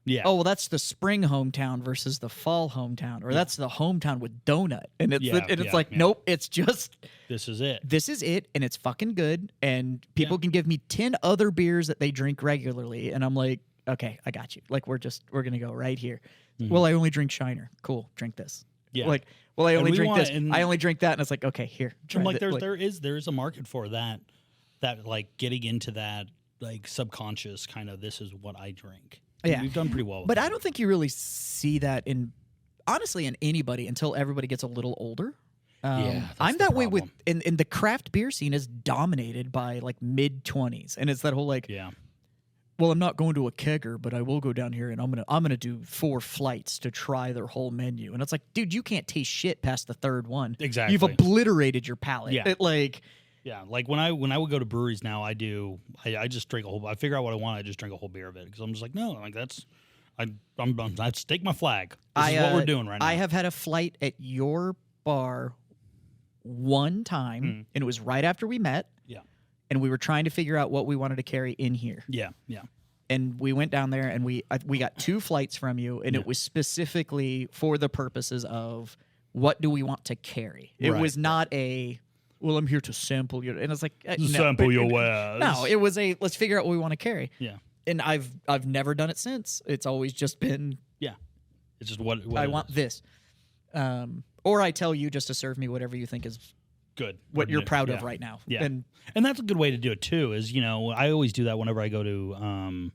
B: Yeah.
A: oh, well, that's the spring hometown versus the fall hometown, or that's the hometown with donut. And it's
B: Yeah,
A: it's
B: yeah,
A: like,
B: yeah.
A: nope, it's just
B: This is it.
A: this is it, and it's fucking good. And people can give me 10 other beers that they drink regularly, and I'm like, okay, I got you. Like we're gonna go right here. Well, I only drink Shiner. Cool, drink this.
B: Yeah.
A: Like, well, I
B: And
A: only
B: we
A: drink
B: want-
A: this.
B: and-
A: I only drink that, and it's like, okay, here. Try
B: I'm like,
A: thi-
B: there is a market for that like getting into that like subconscious kind of. This is what I drink. And
A: Yeah.
B: we've done pretty well. With
A: But
B: that.
A: I don't think you really see that honestly in anybody until everybody gets a little older.
B: That's
A: I'm
B: the
A: that way with
B: problem.
A: in the craft beer scene is dominated by like mid-20s, and it's that whole like,
B: Yeah.
A: well, I'm not going to a kegger, but I will go down here and I'm gonna do 4 flights to try their whole menu, and it's like, dude, you can't taste shit past the third one.
B: Exactly.
A: You've obliterated your palate.
B: Yeah.
A: Yeah,
B: Like when I would go to breweries now, I just drink a whole. I figure out what I want. I just drink a whole beer of it because I'm just like, no, like I stake my flag. This is what we're doing right now.
A: I have had a flight at your bar one time, and it was right after we met.
B: Yeah.
A: And we were trying to figure out what we wanted to carry in here.
B: Yeah.
A: And we went down there and we got 2 flights from you, and it was specifically for the purposes of what do we want to carry. It
B: Right.
A: was not a, well, I'm here to sample you. And it's like, no,
B: Sample your wares.
A: No, it was a, let's figure out what we want to carry.
B: Yeah.
A: And I've never done it since. It's always just been,
B: Yeah. It's just what
A: I
B: it
A: want
B: is.
A: this. Or I tell you just to serve me whatever you think is
B: Good.
A: what you're proud of
B: Yeah.
A: right now.
B: Yeah.
A: And
B: that's a good way to do it too. Is I always do that whenever I go to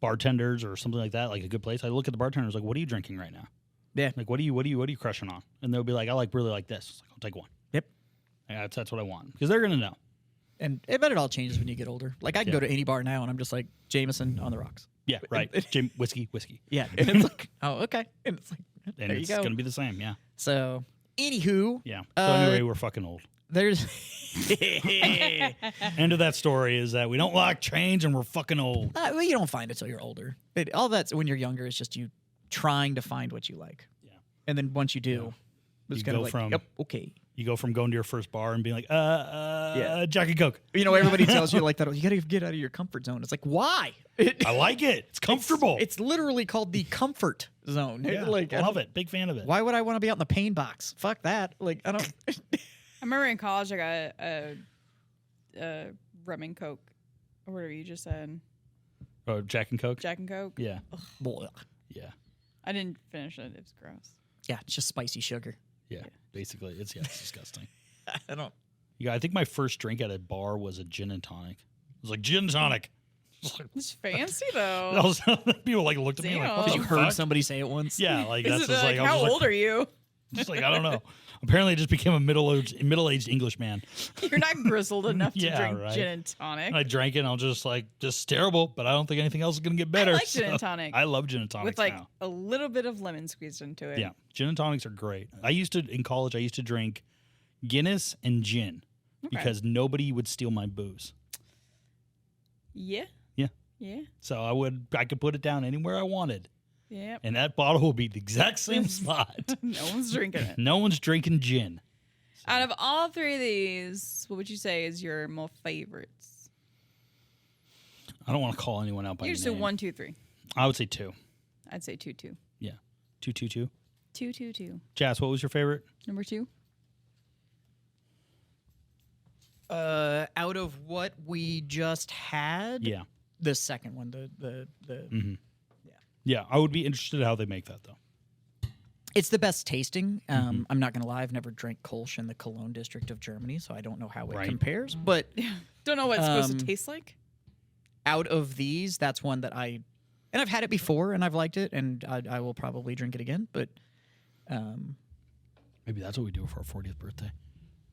B: bartenders or something like that, like a good place. I look at the bartenders like, what are you drinking right now?
A: yeah.
B: Like, what are you crushing on? And they'll be like, I really like this. It's like, I'll take one.
A: Yep.
B: Yeah, that's what I want because they're gonna know.
A: And I bet it all changes when you get older. Like I can go to any bar now and I'm just like, Jameson on the rocks.
B: Yeah, right. Whiskey.
A: Yeah. And it's like, oh, okay. And it's like,
B: And
A: there
B: it's
A: you go.
B: gonna be the same. Yeah.
A: So, anywho,
B: Yeah. So anyway, we're fucking old.
A: there's.
B: End of that story is that we don't like change and we're fucking old.
A: Well, you don't find it till you're older. All that's when you're younger is just you trying to find what you like.
B: Yeah.
A: And then once you do, it's
B: You
A: kind of
B: go
A: like,
B: from-
A: yep, okay.
B: You go from going to your first bar and being like, Jack and Coke.
A: You know, everybody tells you like that. You got to get out of your comfort zone. It's like, why?
B: I like it. It's comfortable.
A: It's literally called the comfort zone.
B: yeah,
A: Like,
B: I love it. Big fan of it.
A: Why would I want to be out in the pain box? Fuck that. Like, I don't.
C: I remember in college I got a rum and Coke, or whatever you just said,
B: Oh, Jack and Coke.
C: Jack and Coke.
B: Yeah.
A: Blah.
C: I didn't finish it. It was gross.
A: Yeah, it's just spicy sugar.
B: Yeah. Basically, it's disgusting.
A: I don't.
B: Yeah, I think my first drink at a bar was a gin and tonic. It was like gin and tonic.
C: It's fancy though.
B: People like looked at me like,
C: Damn.
B: what
A: Did
B: the
A: you heard
B: fuck?
A: somebody say it once?
B: Yeah, like
C: Is
B: that's
C: it
B: just
C: like,
B: like,
C: how
B: I was
C: old are you?
B: just like, I don't know. Apparently, I just became a middle-aged English man.
C: You're not grizzled enough to
B: Yeah,
C: drink
B: right.
C: gin and tonic.
B: And I drank it, and I was just terrible. But I don't think anything else is gonna get better.
C: like gin and tonic.
B: I love gin and tonics
C: with like
B: now.
C: a little bit of lemon squeezed into it.
B: Yeah, gin and tonics are great. In college, I used to drink Guinness and gin because nobody would steal my booze.
C: Yeah.
B: Yeah.
C: Yeah.
B: So I could put it down anywhere I wanted,
C: Yeah.
B: and that bottle will be the exact same spot.
C: No one's drinking it.
B: No one's drinking gin.
C: Out of all 3 of these, what would you say is your most favorites?
B: I don't want to call anyone out by
C: You
B: name.
C: just do 1, 2, 3.
B: I would say 2.
C: I'd say 2, 2.
B: Yeah, 2, 2, 2.
C: 2, 2, 2.
B: Jazz, what was your favorite?
C: Number 2.
A: Out of what we just had,
B: Yeah,
A: the second one, the
B: yeah. I would be interested in how they make that though.
A: it's the best tasting. I'm not gonna lie, I've never drank Kolsch in the Cologne district of Germany, so I don't know how it
B: Right.
A: compares. But
C: Don't know what it's supposed to taste like.
A: out of these, that's one that and I've had it before and I've liked it, and I will probably drink it again. But
B: Maybe that's what we do for our 40th birthday.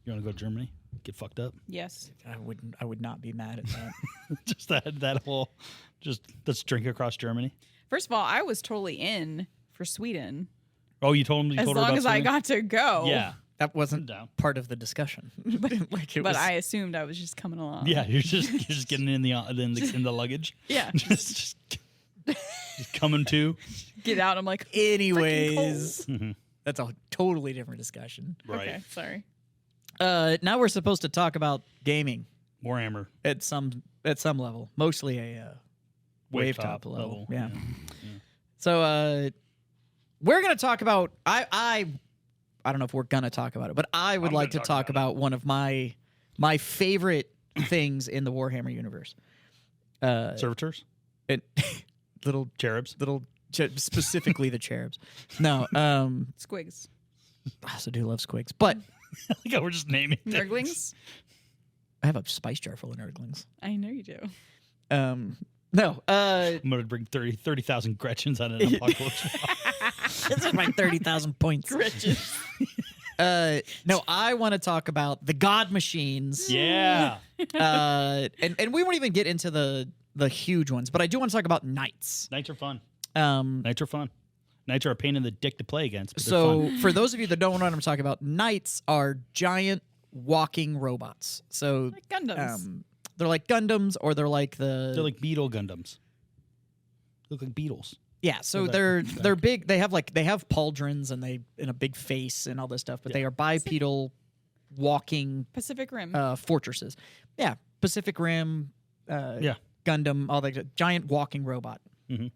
B: You want to go to Germany? Get fucked up?
C: Yes.
A: I would not be mad at that.
B: Just that whole, let's drink across Germany.
C: First of all, I was totally in for Sweden
B: Oh, you told him.
C: as
B: her
C: long
B: about
C: as I
B: Sweden?
C: got to go.
B: Yeah,
A: That wasn't
B: down.
A: part of the discussion. Like it
C: But
A: was,
C: I assumed I was just coming along.
B: Yeah, you're just getting in the luggage.
C: Yeah.
B: just coming to.
C: Get out. I'm like,
A: anyways,
B: Mhm.
A: that's a totally different discussion.
B: Right.
C: okay, sorry.
A: Now we're supposed to talk about gaming
B: Warhammer.
A: at some level, mostly a wave top level. Yeah. So we're gonna talk about I don't know if we're gonna talk about it, but I would
B: I'm
A: like to
B: gonna
A: talk
B: talk about
A: about one of my favorite things in the Warhammer universe.
B: Servitors.
A: It, little
B: Cherubs.
A: specifically the cherubs. No,
C: Squigs.
A: I also do love squigs, but
B: Like how we're just naming things.
C: Nurglings.
A: I have a spice jar full of nerdlings.
C: I know you do.
A: No,
B: I'm gonna bring 30,000 Gretchens on an apocalypse.
A: this is my 30,000 points. No, I want to talk about the god machines.
B: Yeah.
A: And we won't even get into the huge ones, but I do want to talk about knights.
B: Knights are fun.
A: Um,
B: Knights are fun. Knights are a pain in the dick to play against. But they're
A: so
B: fun.
A: for those of you that don't know what I'm talking about, knights are giant walking robots. So
C: Like Gundams.
A: they're like Gundams, or they're like
B: they're like beetle Gundams. Look like beetles.
A: yeah. So
B: They're
A: they're big. They have pauldrons and a big face and all this stuff, but they are bipedal walking
C: Pacific Rim.
A: fortresses. Yeah, Pacific Rim.
B: Yeah.
A: Gundam, all that giant walking robot.
B: Mhm.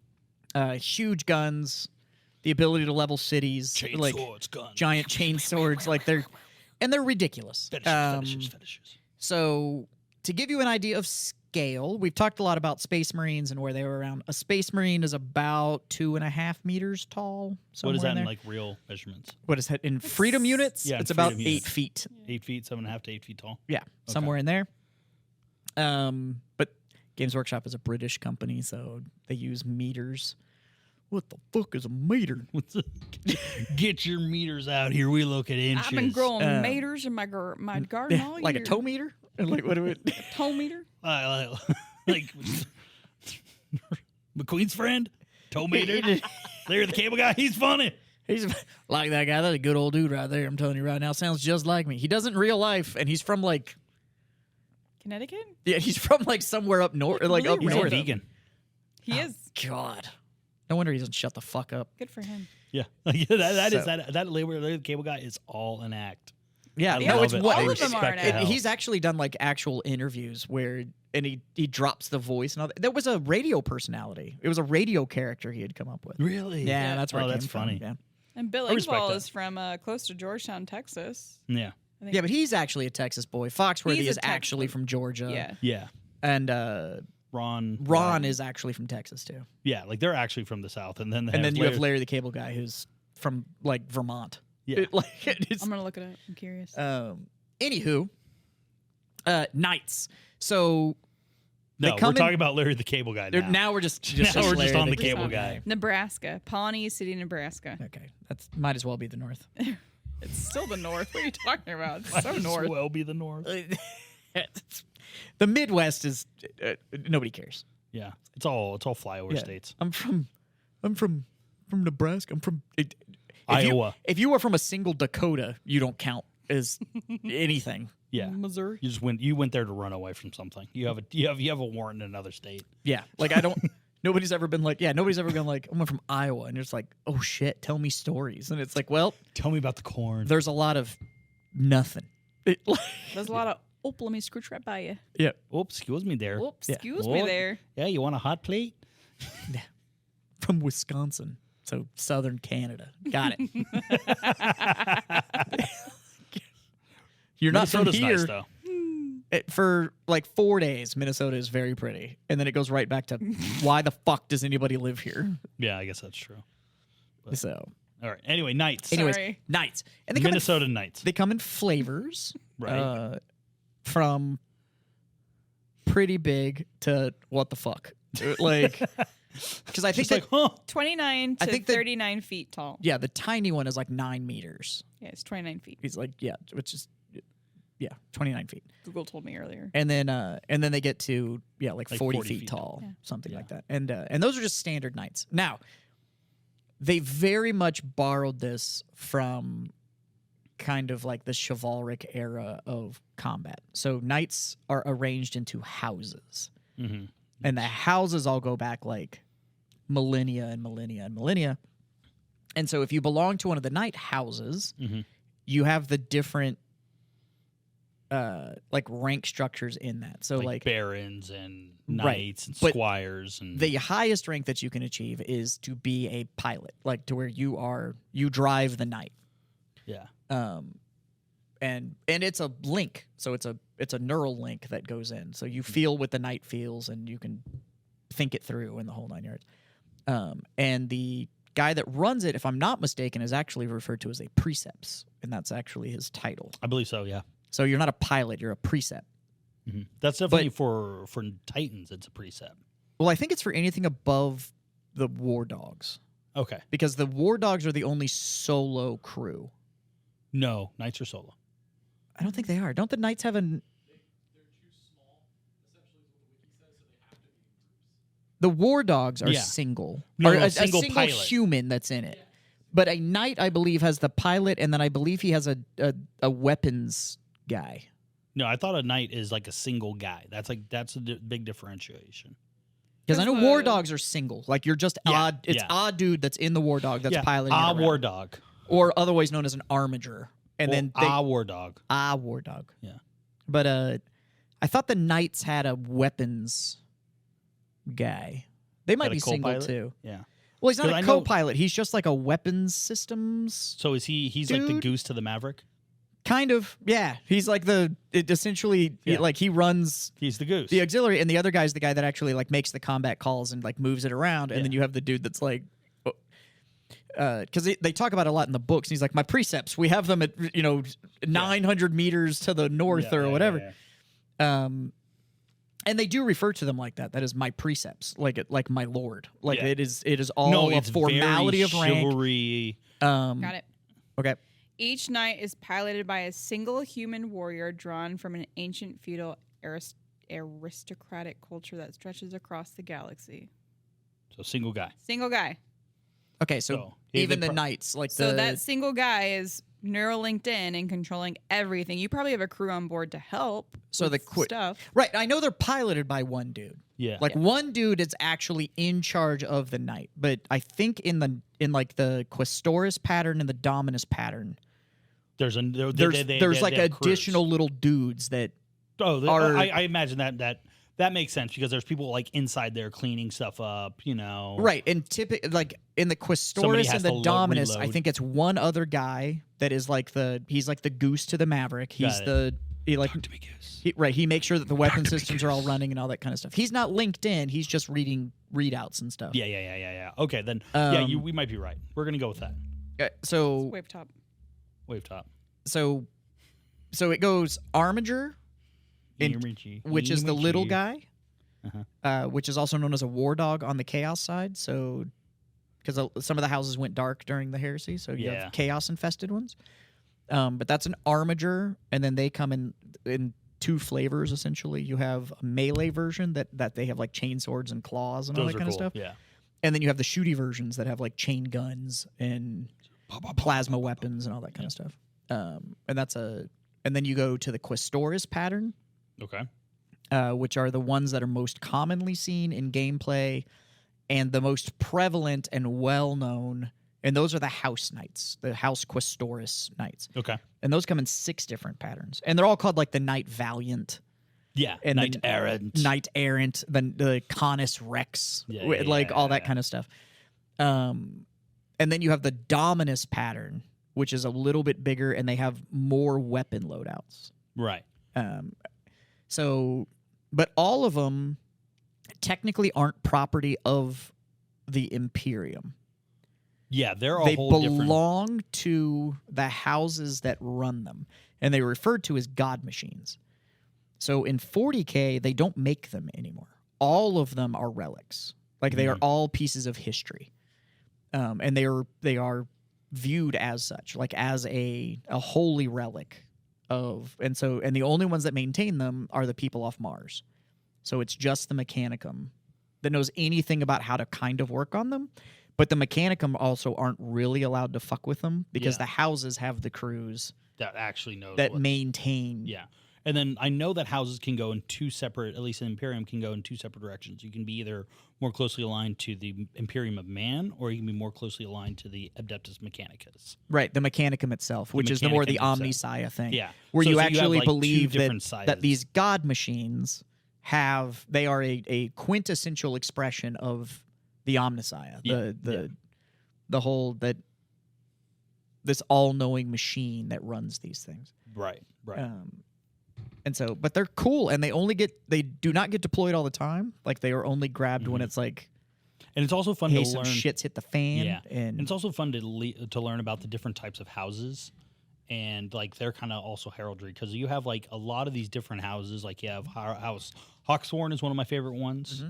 A: Huge guns, the ability to level cities,
B: Chain
A: like
B: swords, guns.
A: giant chain swords, like they're ridiculous.
B: Fetishes.
A: So to give you an idea of scale, we've talked a lot about Space Marines and where they were around. A Space Marine is about 2.5 meters tall.
B: What is that in
A: there.
B: like real measurements?
A: What is that in freedom units?
B: Yeah, in
A: it's about
B: freedom
A: 8
B: units.
A: feet.
B: 8 feet, 7.5 to 8 feet tall.
A: Yeah, somewhere in there. But Games Workshop is a British company, so they use meters. What the fuck is a meter?
B: Get your meters out here. We look at inches.
C: I've been growing maters in my garden all
A: Like
C: year.
A: a toe meter? Like what do it?
C: Toe meter?
B: Like McQueen's friend, toe meter. There, the cable guy. He's funny.
A: He's like that guy. That's a good old dude right there. I'm telling you right now. Sounds just like me. He doesn't in real life, and he's from like
C: Connecticut?
A: he's from like somewhere up north, like up
C: He's a
B: He's a
A: north.
B: vegan.
C: He is.
A: God, no wonder he doesn't shut the fuck up.
C: Good for him.
B: Yeah, that is
A: So-
B: that labor. The cable guy is all an act.
A: Yeah,
B: I
A: no,
B: love
A: it's
B: it.
A: what
C: All of them are an
B: Respect the
C: act.
B: hell.
A: he's actually done like actual interviews where and he drops the voice and all that. There was a radio personality. It was a radio character he had come up with.
B: Really?
A: Yeah, that's where
B: Oh,
A: it came
B: that's
A: from.
B: funny.
A: Yeah.
C: And Bill
B: I respect
C: Engvall
B: that.
C: is from close to Georgetown, Texas.
B: Yeah.
C: I think.
A: Yeah, but he's actually a Texas boy. Foxworthy
C: He's a
A: is actually
C: Texan.
A: from Georgia.
C: Yeah.
B: Yeah.
A: And
B: Ron
A: is actually from Texas too.
B: Yeah, like they're actually from the South, and then
A: You have Larry the Cable Guy, who's from like Vermont.
B: Yeah.
A: It's,
C: I'm going to look it up. I'm curious.
A: anywho, knights. So
B: No,
A: they
B: we're
A: come in-
B: talking about Larry the Cable Guy now.
A: now we're just
B: Now we're just
A: Larry
B: on the
A: Cable
B: cable guy.
C: Nebraska. Pawnee City, Nebraska.
A: Okay, that's might as well be the North.
C: It's still the North. What are you talking about? It's
B: Might
C: so
B: as
C: North.
B: well be the North.
A: The Midwest is nobody cares.
B: Yeah, it's all flyover
A: Yeah.
B: states.
A: I'm from Nebraska. I'm from
B: Iowa.
A: If you are from a single Dakota, you don't count as anything.
B: Yeah,
C: Missouri.
B: you went there to run away from something. You have a warrant in another state.
A: Yeah, like I don't. Nobody's ever been like, I'm from Iowa, and it's like, oh shit, tell me stories, and it's like, well,
B: Tell me about the corn.
A: there's a lot of nothing.
C: There's a lot of, let me scooch right by you.
A: Yeah,
B: Oops, excuse me there.
C: Oops,
A: Yeah.
C: excuse me
B: Oh.
C: there.
B: Yeah, you want a hot plate?
A: from Wisconsin, so southern Canada. Got it. You're not from
B: Minnesota's
A: here.
B: nice though.
A: For like 4 days, Minnesota is very pretty, and then it goes right back to why the fuck does anybody live here?
B: Yeah, I guess that's true.
A: So,
B: All right. Anyway, Knights.
A: anyways,
C: Sorry.
A: knights, and they come in
B: Minnesota Knights.
A: They come in flavors,
B: Right.
A: From pretty big to what the fuck, like, because I think
B: Just like, huh?
C: 29
A: I
C: to
A: think that-
C: 39 feet tall.
A: yeah, the tiny one is like 9 meters.
C: Yeah, it's 29 feet.
A: He's like, yeah, which is 29 feet,
C: Google told me earlier.
A: and then they get to like 40 feet
B: feet
A: tall,
C: Yeah.
A: something like that, and those are just standard knights. Now, they very much borrowed this from kind of like the chivalric era of combat. So knights are arranged into houses.
B: Mm-hmm.
A: And the houses all go back like millennia and millennia and millennia. And so if you belong to one of the knight houses,
B: Mm-hmm.
A: you have the different like rank structures in that. So like
B: barons and
A: Right.
B: knights and
A: But
B: squires and
A: the highest rank that you can achieve is to be a pilot, like to where you drive the knight.
B: yeah.
A: And it's a link, so it's a neural link that goes in, so you feel what the knight feels, and you can think it through in the whole 9 yards. And the guy that runs it, if I'm not mistaken, is actually referred to as a precepts, and that's actually his title.
B: I believe so. Yeah.
A: So you're not a pilot; you're a precept.
B: That's definitely for Titans. It's a precept.
A: Well, I think it's for anything above the War Dogs.
B: Okay.
A: Because the War Dogs are the only solo crew.
B: No, Knights are solo.
A: I don't think they are. Don't the Knights have an...
D: They're too small, essentially is what the wiki says, so they have to be in groups.
A: The War Dogs are
B: Yeah.
A: single.
B: No,
A: or
B: no,
A: a
B: single pilot.
A: human that's in it. But a Knight, I believe, has the pilot, and then I believe he has a weapons guy.
B: No, I thought a Knight is like a single guy. That's a big differentiation.
A: Because I know
C: Because
A: War
C: the-
A: Dogs are single. Like, you're just
B: Yeah,
A: odd. It's
B: yeah.
A: odd dude that's in the War Dog that's piloting it around.
B: War Dog.
A: Or otherwise known as an armiger. And then they...
B: War Dog.
A: War Dog.
B: Yeah.
A: But I thought the Knights had a weapons guy. They might
B: Got a
A: be single
B: co-pilot?
A: too.
B: Yeah.
A: Well, he's not
B: 'Cause
A: a
B: I know-
A: co-pilot. He's just like a weapons systems
B: So is he's like the
A: Dude.
B: goose to the Maverick?
A: kind of. Yeah, he's like essentially
B: Yeah.
A: like he runs
B: He's the goose.
A: the auxiliary, and the other guy's the guy that actually like makes the combat calls and like moves it around, and then you have the dude that's like. Because they talk about it a lot in the books. And he's like, my precepts, we have them at 900 meters to the north or whatever. And they do refer to them like that. That is my precepts, like my lord. Like
B: Yeah.
A: it is all a
B: it's
A: formality
B: very
A: of rank.
B: chivalry.
C: Got it.
A: Okay.
C: Each knight is piloted by a single human warrior drawn from an ancient feudal aristocratic culture that stretches across the galaxy.
B: So single guy.
C: Single guy.
A: Okay, so
B: So,
A: even
B: they
A: the
B: pro-
A: knights, like
C: So
A: the
C: that single guy is neuralinked in and controlling everything. You probably have a crew on board to help.
A: So
C: with
A: the
C: stuff.
A: right. I know they're piloted by one dude.
B: Yeah.
A: Like one dude is actually in charge of the knight, but I think in the Questoris pattern and the Dominus pattern,
B: there's
A: there's like
B: they have crews.
A: additional little dudes that
B: Oh, I imagine that makes sense because there's people like inside there cleaning stuff up,
A: right. And typically, like in the
B: Somebody
A: Questoris
B: has
A: and
B: to
A: the Dominus, I
B: reload.
A: think it's one other guy that is like he's like the goose to the Maverick. He's
B: Got
A: he like
B: Talk to me, Goose.
A: he makes sure that the weapon
B: to me,
A: systems are all running and all that kind of stuff. He's not linked in. He's just reading readouts and stuff.
B: Yeah. Okay, then we might be right. We're gonna go with that.
A: So
C: Wave top.
B: Wave top.
A: so it goes Armiger, which is the little guy, which is also known as a war dog on the Chaos side. So, because some of the houses went dark during the heresy, so you have Chaos infested ones. But that's an Armiger, and then they come in two flavors essentially. You have a melee version that they have like chain swords and claws and all
B: Those
A: that
B: are
A: kind
B: cool.
A: of stuff.
B: Yeah.
A: And then you have the shooty versions that have like chain guns and plasma weapons and all that kind of stuff. And then you go to the Questoris pattern,
B: Okay.
A: which are the ones that are most commonly seen in gameplay and the most prevalent and well known. And those are the House Knights, the House Questoris Knights.
B: Okay.
A: And those come in 6 different patterns. And they're all called like the Knight Valiant,
B: Yeah.
A: and
B: Knight
A: the
B: Errant.
A: Knight Errant, the Canis Rex, all that kind of stuff. And then you have the Dominus pattern, which is a little bit bigger, and they have more weapon loadouts.
B: Right.
A: But all of them technically aren't property of the Imperium.
B: Yeah, they're a
A: They
B: whole different.
A: belong to the houses that run them, and they're referred to as god machines. So in 40K, they don't make them anymore. All of them are relics. Like they are all pieces of history, and they are viewed as such, like as a holy relic of. And the only ones that maintain them are the people off Mars. So it's just the Mechanicum that knows anything about how to kind of work on them. But the Mechanicum also aren't really allowed to fuck with them because the houses have the crews
B: that actually knows
A: that
B: what-
A: maintain.
B: Yeah. And then I know that houses can go in two separate, at least in Imperium, can go in two separate directions. You can be either more closely aligned to the Imperium of Man, or you can be more closely aligned to the Adeptus Mechanicus.
A: Right, the Mechanicum itself, which is the more the
B: Mechanicum
A: Omnissiah thing.
B: Yeah.
A: Where
B: So
A: you
B: you have,
A: actually
B: like, two
A: believe
B: different
A: that
B: sizes.
A: these god machines they are a quintessential expression of the Omnissiah. The whole this all-knowing machine that runs these things.
B: Right.
A: And so, but they're cool, and they do not get deployed all the time. Like they are only grabbed when it's like
B: And it's also fun
A: hey,
B: to
A: some
B: learn.
A: shits hit the fan.
B: Yeah,
A: and
B: it's also fun to learn about the different types of houses, and like they're kind of also heraldry because you have like a lot of these different houses. Like you have House Hawksworn is one of my favorite ones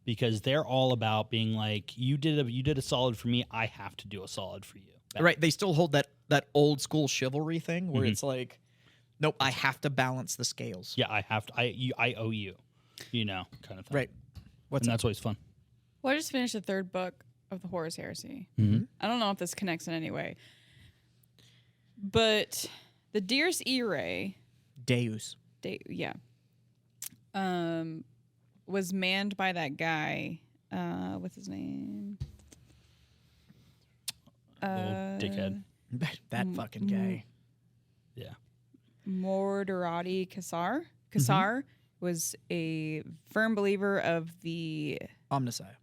B: because they're all about being like you did a solid for me. I have to do a solid for you.
A: right, they still hold that old school chivalry thing where it's like, nope, I have to balance the scales.
B: Yeah, I have to. I owe you, kind of thing.
A: Right.
B: And that's always fun.
C: Well, I just finished the 3rd book of the Horus Heresy. I don't know if this connects in any way, but the Dies Irae,
A: Deus.
C: was manned by that guy. What's his name?
B: Little dickhead.
A: That fucking guy.
B: Yeah.
C: Morderati Kassar. Kassar was a firm believer of the
A: Omnicide.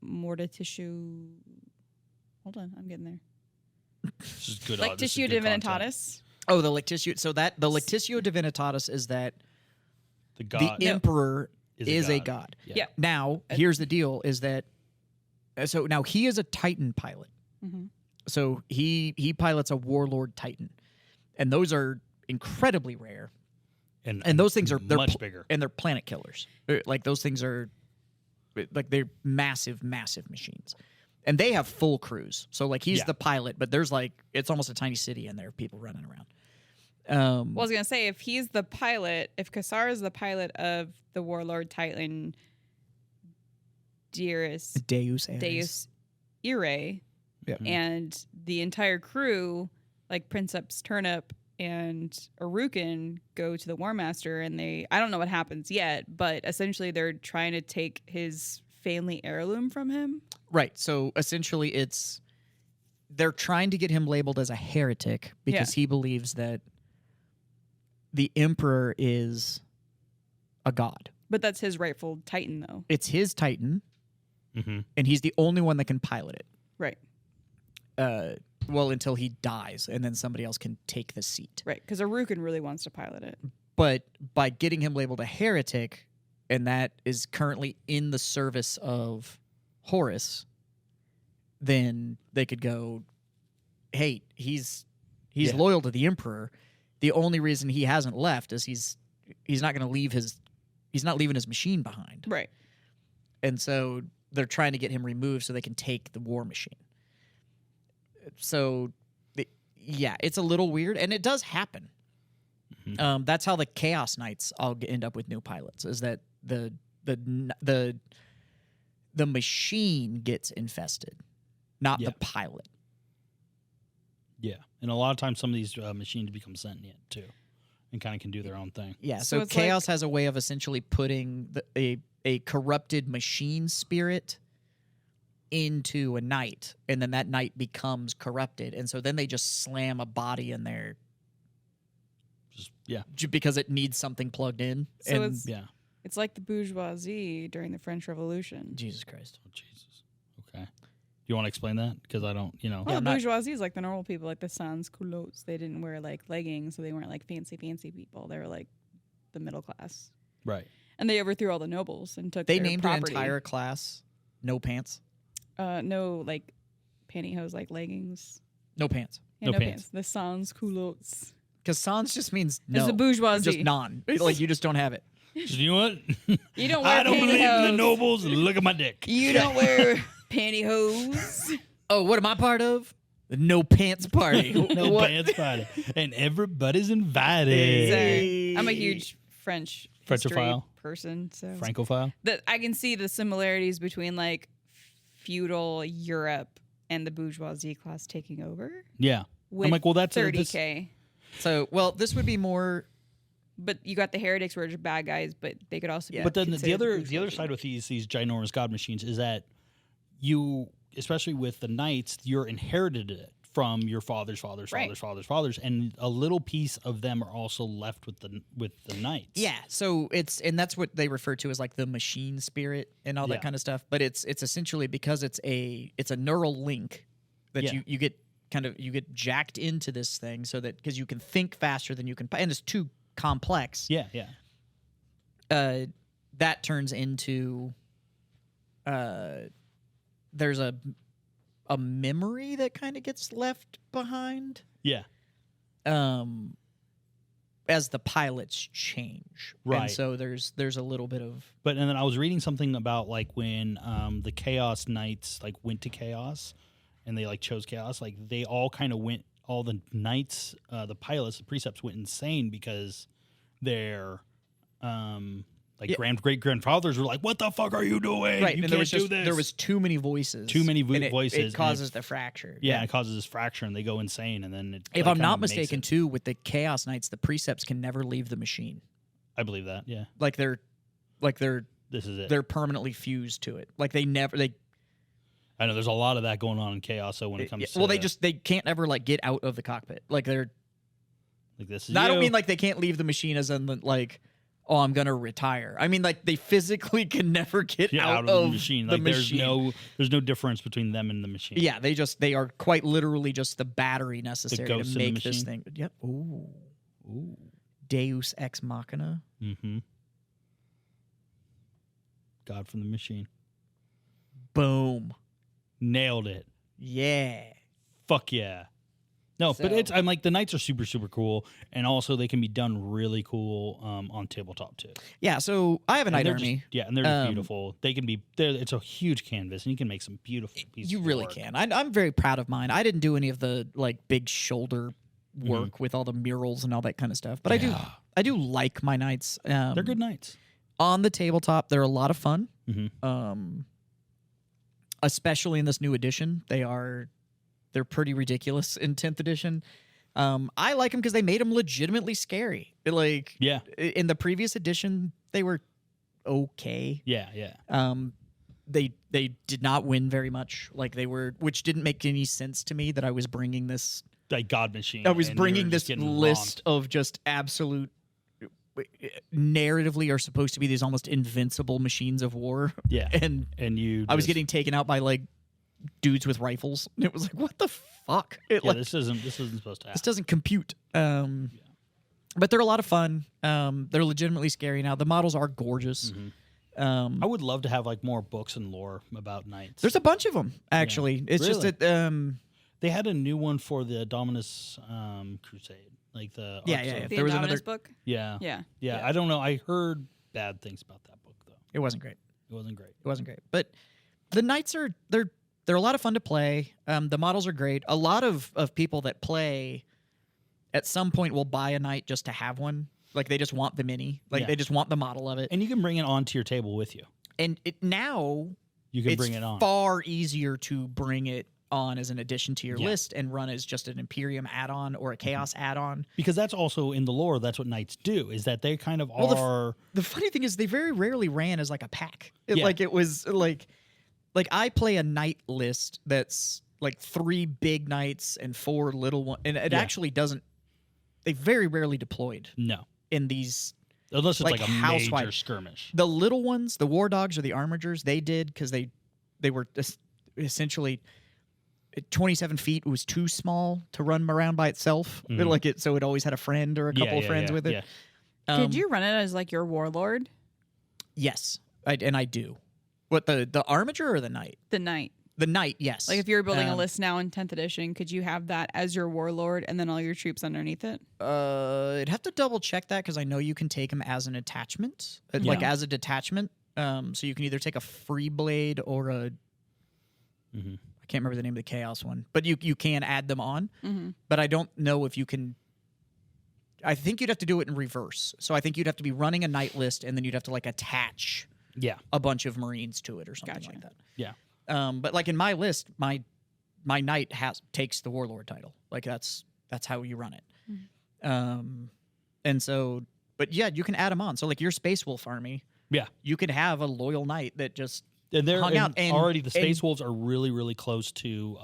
C: Mortitishu. Hold on, I'm getting there.
B: This is good.
C: Like
B: this is
C: Tissue
B: good content.
C: Divinitatis.
A: Oh, the Lectitio. So the Lectitio Divinitatis is that
B: The god.
A: the emperor is a god.
C: Yeah.
A: Now, here's the deal: is that so now he is a Titan pilot. So he pilots a Warlord Titan, and those are incredibly rare. And those things are they're
B: much bigger,
A: and they're planet killers. Like those things are like they're massive machines, and they have full crews. So like he's the pilot, but there's like it's almost a tiny city in there of people running around.
C: Well, I was gonna say if he's the pilot, if Kassar is the pilot of the Warlord Titan Deus Irae, and the entire crew, like Princeps Turnip and Arukin, go to the War Master, and I don't know what happens yet, but essentially they're trying to take his family heirloom from him.
A: Right. So essentially they're trying to get him labeled as a heretic because he believes that the Emperor is a god.
C: But that's his rightful Titan, though.
A: It's his Titan, and he's the only one that can pilot it.
C: Right.
A: Well, until he dies, and then somebody else can take the seat.
C: Right, because Arukin really wants to pilot it.
A: But by getting him labeled a heretic, and that is currently in the service of Horus, then they could go, hey, he's loyal to the Emperor. The only reason he hasn't left is he's not going to leave he's not leaving his machine behind.
C: Right.
A: And so they're trying to get him removed so they can take the war machine. So, it's a little weird, and it does happen. That's how the Chaos Knights all end up with new pilots. Is that the machine gets infested, not the pilot.
B: Yeah, and a lot of times some of these machines become sentient too, and kind of can do their own thing.
A: Yeah, so Chaos has a way of essentially putting a corrupted machine spirit into a knight, and then that knight becomes corrupted, and so then they just slam a body in there, because it needs something plugged in.
C: So
A: and
C: it's like the bourgeoisie during the French Revolution.
A: Jesus Christ.
B: Oh, Jesus. Okay. Do you want to explain that? Because I don't,
C: Well, the bourgeoisie is like the normal people, like the sans culottes. They didn't wear like leggings, so they weren't like fancy people. They were like the middle class.
B: Right.
C: And they overthrew all the nobles and took
A: They
C: their
A: named
C: property.
A: an entire class no pants.
C: No, like pantyhose, like leggings.
A: No pants.
C: Yeah,
B: No
C: no
B: pants.
C: pants. The sans culottes.
A: Because sans just means no.
C: It's the bourgeoisie.
A: Just non. Like you just don't have it.
B: You know what?
C: You don't wear
B: I don't believe in the
C: pantyhose.
B: nobles. Look at my dick.
C: You don't wear pantyhose.
A: Oh, what am I part of? The no pants party.
B: No
A: What?
B: pants party. And everybody's invited.
A: Hey.
C: I'm a huge French
B: Frenchophile?
C: history person, so
B: Francophile?
C: that I can see the similarities between like feudal Europe and the bourgeoisie class taking over.
B: Yeah.
C: With
B: I'm like, well, that's
C: 30K.
A: So, well, this would be more.
C: But you got the heretics, who are just bad guys, but they could also be.
B: But then the
C: considered
B: other
C: bourgeoisie.
B: side with these ginormous god machines is that you, especially with the knights, you're inherited it from your fathers, and a little piece of them are also left with the knights.
A: Yeah, so and that's what they refer to as like the machine spirit and all that kind of stuff. But it's essentially because it's a neural link that you get you get jacked into this thing so that because you can think faster than you can, and it's too complex.
B: Yeah.
A: That turns into there's a memory that kind of gets left behind
B: Yeah.
A: as the pilots change.
B: Right.
A: And so there's a little bit of
B: But and then I was reading something about like when the Chaos Knights like went to Chaos and they like chose Chaos, like they all kind of went, all the knights, the pilots, the precepts went insane because their great grandfathers were like, "What the fuck are you doing?
A: right.
B: You
A: and
B: can't do this."
A: there was too many voices.
B: Too many
A: and
B: voices,
A: It
B: and
A: causes the fracture.
B: yeah, it causes this fracture and they go insane, and then it,
A: If
B: like,
A: I'm
B: kinda
A: not
B: makes
A: mistaken,
B: it-
A: too, with the Chaos Knights, the precepts can never leave the machine.
B: I believe that. Yeah,
A: Like they're
B: this is it.
A: they're permanently fused to it. Like they never
B: I know there's a lot of that going on in Chaos. So when it comes,
A: well,
B: to,
A: they can't ever like get out of the cockpit. Like they're.
B: like this is.
A: I don't
B: you.
A: mean like they can't leave the machine as in like, oh, I'm gonna retire. I mean like they physically can never get
B: Yeah,
A: out
B: of the machine.
A: The
B: Like
A: machine.
B: there's no difference between them and the machine.
A: Yeah, they are quite literally just the battery necessary
B: ghost
A: to
B: in the
A: make this
B: machine?
A: thing. Yep. Ooh.
B: Ooh.
A: Deus ex machina.
B: Mm-hmm. God from the machine.
A: Boom.
B: Nailed it.
A: Yeah.
B: Fuck yeah. No, but
A: So-
B: I'm like the knights are super super cool, and also they can be done really cool on tabletop too.
A: Yeah. So I have a
B: And
A: night
B: they're
A: army.
B: just, yeah, and they're just
A: Um,
B: beautiful. They can be. It's a huge canvas, and you can make some beautiful pieces.
A: You
B: of
A: really
B: work.
A: can. I'm very proud of mine. I didn't do any of the like big shoulder
B: Mm-hmm.
A: work with all the murals and all that kind of stuff, but I do like my knights.
B: They're good knights.
A: On the tabletop. They're a lot of fun.
B: Mm-hmm.
A: Especially in this new edition, they're pretty ridiculous in 10th edition. I like them because they made them legitimately scary. Like
B: Yeah,
A: in the previous edition, they were okay.
B: yeah.
A: They did not win very much. Like they were, which didn't make any sense to me that I was bringing this.
B: Like God Machine.
A: I was
B: and
A: bringing
B: you're
A: this
B: just getting
A: list
B: romped.
A: of just absolute. Narratively, are supposed to be these almost invincible machines of war.
B: Yeah,
A: and
B: you.
A: I was
B: just-
A: getting taken out by like dudes with rifles. And it was like, what the fuck? It,
B: Yeah,
A: like,
B: this isn't supposed to happen.
A: this doesn't compute. But they're a lot of fun. They're legitimately scary now. The models are gorgeous.
B: I would love to have like more books and lore about knights.
A: There's a bunch of them actually. It's
B: Really?
A: just that
B: They had a new one for the Dominus Crusade, like the
A: Yeah,
B: Arcs
A: yeah,
B: of-
A: yeah.
C: The
A: There was
C: Indominus
A: another-
C: book.
B: yeah,
C: Yeah.
B: yeah. I don't know. I heard bad things about that book though.
A: it wasn't great.
B: It wasn't great.
A: It wasn't great. But the knights are they're a lot of fun to play. The models are great. A lot of people that play at some point will buy a knight just to have one. Like they just want the mini. Like
B: Yeah.
A: they just want the model of it.
B: And you can bring it onto your table with you.
A: And now
B: You can
A: it's
B: bring it on.
A: far easier to bring it on as an addition to your
B: Yeah.
A: list and run as just an Imperium add-on or a Chaos add-on.
B: Because that's also in the lore. That's what knights do. Is that they kind of
A: Well,
B: are.
A: The funny thing is they very rarely ran as like a pack.
B: Yeah.
A: Like it was like I play a knight list that's like 3 big knights and 4 little ones, and it
B: Yeah.
A: actually doesn't. They very rarely deployed
B: No,
A: in these.
B: unless it's
A: Like
B: like, a
A: housewife-
B: major skirmish.
A: The little ones, the war dogs or the armigers, they did because they were essentially 27 feet was too small to run around by itself.
B: Mhm.
A: Like it, so it always had a friend or a couple of friends with it.
B: Yeah.
C: Did you run it as like your warlord?
A: Yes, I do. What the armiger or the knight?
C: The knight.
A: The knight, yes.
C: Like if you were building a
A: Um,
C: list now in 10th edition, could you have that as your warlord and then all your troops underneath it?
A: I'd have to double check that because I know you can take them as an attachment, like
C: Yeah.
A: as a detachment. So you can either take a free blade or a.
B: Mhm.
A: I can't remember the name of the chaos one, but you can add them on.
C: Mm-hmm.
A: But I don't know if you can. I think you'd have to do it in reverse. So I think you'd have to be running a knight list, and then you'd have to like attach
B: Yeah.
A: a bunch of Marines to it or something
C: Gotcha.
A: like that.
B: Yeah.
A: But like in my list, my knight takes the warlord title. Like that's how you run it. And so, but yeah, you can add them on. So like your Space Wolf army,
B: Yeah.
A: you could have a loyal knight that just
B: And they're
A: hung out and
B: already the Space Wolves are really, really close to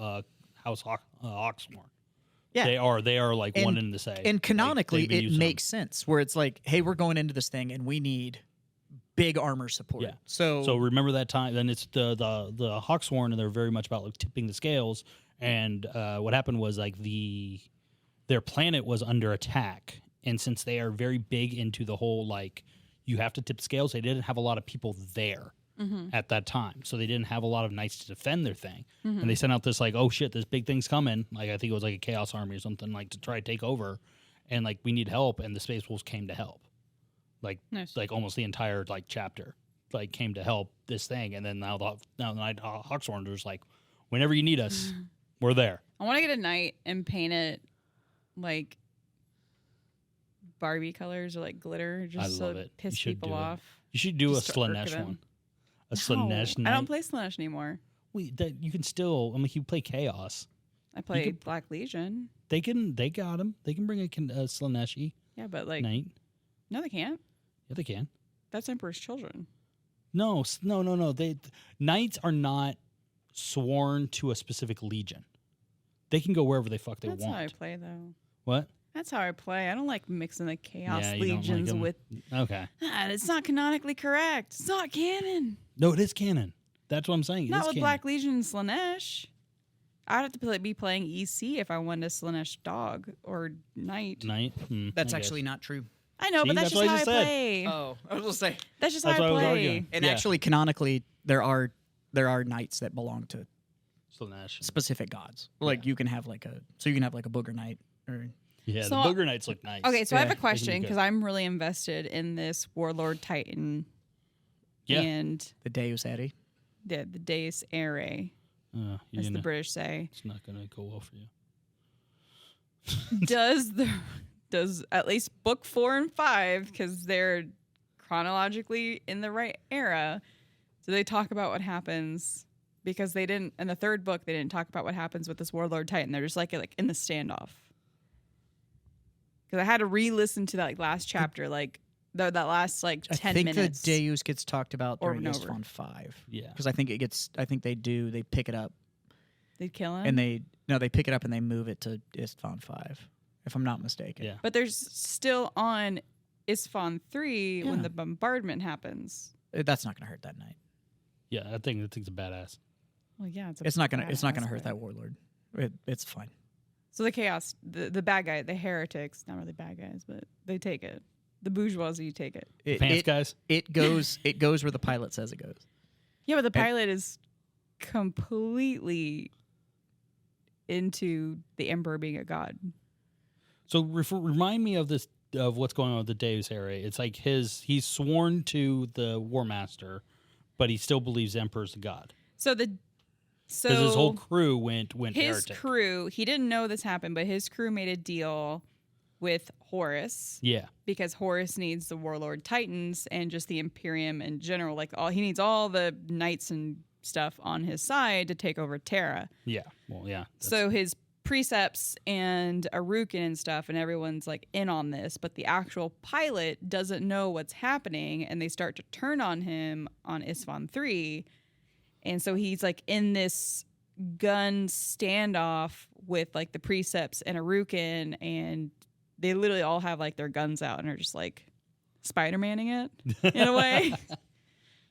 B: House Hawksworn.
A: yeah.
B: They are like
A: And-
B: one in the say.
A: And canonically,
B: they've been
A: it
B: using
A: makes sense where it's like, hey, we're going into this thing and we need big armor support.
B: Yeah.
A: So,
B: So remember that time. Then it's the Hawksworn, and they're very much about like tipping the scales. And what happened was like their planet was under attack, and since they are very big into the whole like you have to tip scales, they didn't have a lot of people there. at that time. So they didn't have a lot of knights to defend their thing. And they sent out this like, oh shit, this big thing's coming. Like I think it was like a chaos army or something like to try to take over. And like we need help, and the Space Wolves came to help. Like
C: Nice.
B: like almost the entire like chapter like came to help this thing. And then now the Hawksworn was like, whenever you need us, we're there.
C: I want to get a knight and paint it like Barbie colors or like glitter, just
B: I
C: so
B: love
C: it
B: it. You
C: piss
B: should
C: people
B: do it.
C: off.
B: You should do
C: Just
B: a
C: to irk
B: Slanesh
C: them.
B: one. A
C: No,
B: Slanesh knight.
C: I don't play Slanesh anymore.
B: You can still. I mean, you play Chaos.
C: I play
B: could-
C: Black Legion.
B: They got him. They can bring a Slaneshi
C: Yeah, but like,
B: knight.
C: no, they can't.
B: Yeah, they can.
C: That's Emperor's Children.
B: No. Knights are not sworn to a specific legion. They can go wherever they fuck they
C: That's
B: want.
C: how I play, though.
B: What?
C: That's how I play. I don't like mixing the Chaos
B: Yeah, you don't like
C: Legions
B: 'em.
C: with.
B: Okay.
C: It's not canonically correct. It's not canon.
B: No, it is canon. That's what I'm saying. It
C: Not
B: is
C: with
B: canon.
C: Black Legion and Slanesh. I'd have to be playing EC if I wanted a Slanesh dog or knight.
B: Knight.
A: That's
B: I
A: actually
B: guess.
A: not true.
C: I know,
B: See,
C: but that's
B: that's
C: just
B: what I
C: how I
B: just said.
C: play.
A: Oh, I was gonna say.
C: That's just
B: That's
C: how
B: what
C: I
B: I was
C: play.
B: arguing.
A: And
B: Yeah.
A: actually, canonically, there are knights that belong to
B: Slanesh.
A: specific gods. Like you can have like a booger knight or
B: Yeah,
C: So-
B: the booger knights look nice.
C: Okay, so I have
A: Yeah,
C: a question
B: good.
C: because I'm really invested in this Warlord Titan
B: Yeah.
C: and
A: the Deus Eri.
C: the Deus Ere,
B: You
C: as the
B: know,
C: British say.
B: it's not gonna go well for you.
C: does at least book 4 and 5, because they're chronologically in the right era, do they talk about what happens? Because they didn't in the third book, they didn't talk about what happens with this Warlord Titan. They're just like in the standoff. Because I had to re-listen to that last chapter, that last 10
A: I think
C: minutes.
A: the Deus gets talked about
C: Over
A: during
C: and over.
A: Istvan 5.
B: Yeah.
A: Because I think they pick it up
C: They'd kill him.
A: and they pick it up and they move it to Istvan 5, if I'm not mistaken.
B: Yeah.
C: But there's still on Isfahan 3 when
A: Yeah.
C: the bombardment happens.
A: That's not going to hurt that knight.
B: Yeah, that thing's a badass.
C: Well, yeah,
A: It's not going to
C: badass
A: hurt
C: thing.
A: that warlord. It's fine.
C: So the chaos, the bad guy, the heretics, not really bad guys, but they take it. The bourgeoisie take it.
B: Pants guys.
A: It goes where the pilot says it goes.
C: Yeah, but the pilot is completely into the emperor being a god.
B: So remind me of what's going on with the Deus Ere. It's like he's sworn to the War Master, but he still believes the Emperor's the god. Because his whole crew went
C: his
B: heretic.
C: crew, he didn't know this happened, but his crew made a deal with Horus
B: Yeah.
C: because Horus needs the Warlord Titans and just the Imperium in general. He needs all the knights and stuff on his side to take over Terra.
B: Yeah. Well, yeah.
C: So his precepts and Arukin and stuff, and everyone's in on this, but the actual pilot doesn't know what's happening, and they start to turn on him on Isfahan 3. And so he's in this gun standoff with the precepts and Arukin, and they literally all have their guns out and are just Spider-Manning it in a way.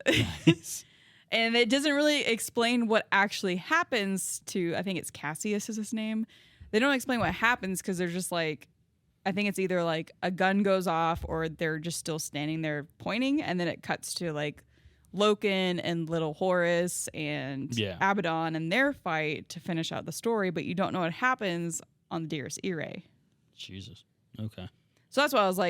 B: Nice.
C: And it doesn't really explain what actually happens to, I think it's Cassius is his name. They don't explain what happens because they're just I think it's either a gun goes off or they're just still standing there pointing, and then it cuts to Loken and little Horus and Abaddon and their fight to finish out the story, but you don't know what happens on the Deus Irae.
B: Jesus. Okay.
C: So that's why I was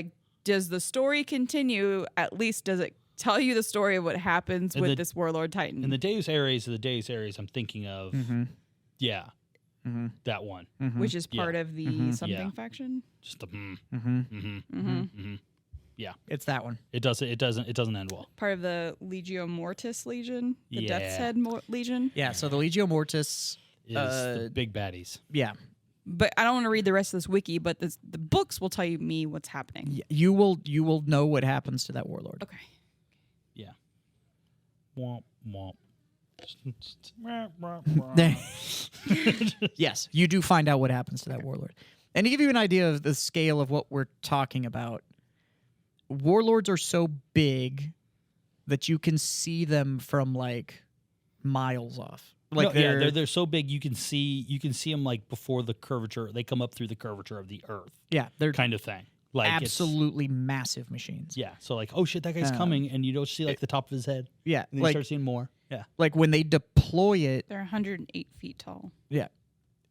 C: does the story continue? At least does it tell you the story of what happens with this Warlord Titan?
B: And the Deus Ares are the Deus Ares I'm thinking of.
A: Mm-hmm.
B: Yeah.
A: Mm-hmm.
B: That one.
A: Mm-hmm.
C: which is part of the something
B: Yeah.
C: faction.
B: Just the Yeah.
A: It's that one.
B: It doesn't end well.
C: Part of the Legio Mortis Legion, the
B: Yeah.
C: Death's Head Legion.
A: Yeah. So the Legio Mortis.
B: Is the big baddies.
A: Yeah.
C: But I don't want to read the rest of this wiki, but the books will tell me what's happening.
A: You will know what happens to that warlord.
C: Okay.
B: Yeah. Womp womp.
A: Yes, you do find out what happens to that warlord. And to give you an idea of the scale of what we're talking about, warlords are so big that you can see them from miles off.
B: They're so big you can see them before the curvature. They come up through the curvature of the earth,
A: yeah, they're
B: kind of thing. Like
A: absolutely massive machines.
B: Yeah. So like, oh shit, that guy's coming, and you don't see like the top of his head.
A: Yeah,
B: And then you
A: like
B: start seeing more. Yeah.
A: like when they deploy it.
C: They're 108 feet tall.
A: Yeah,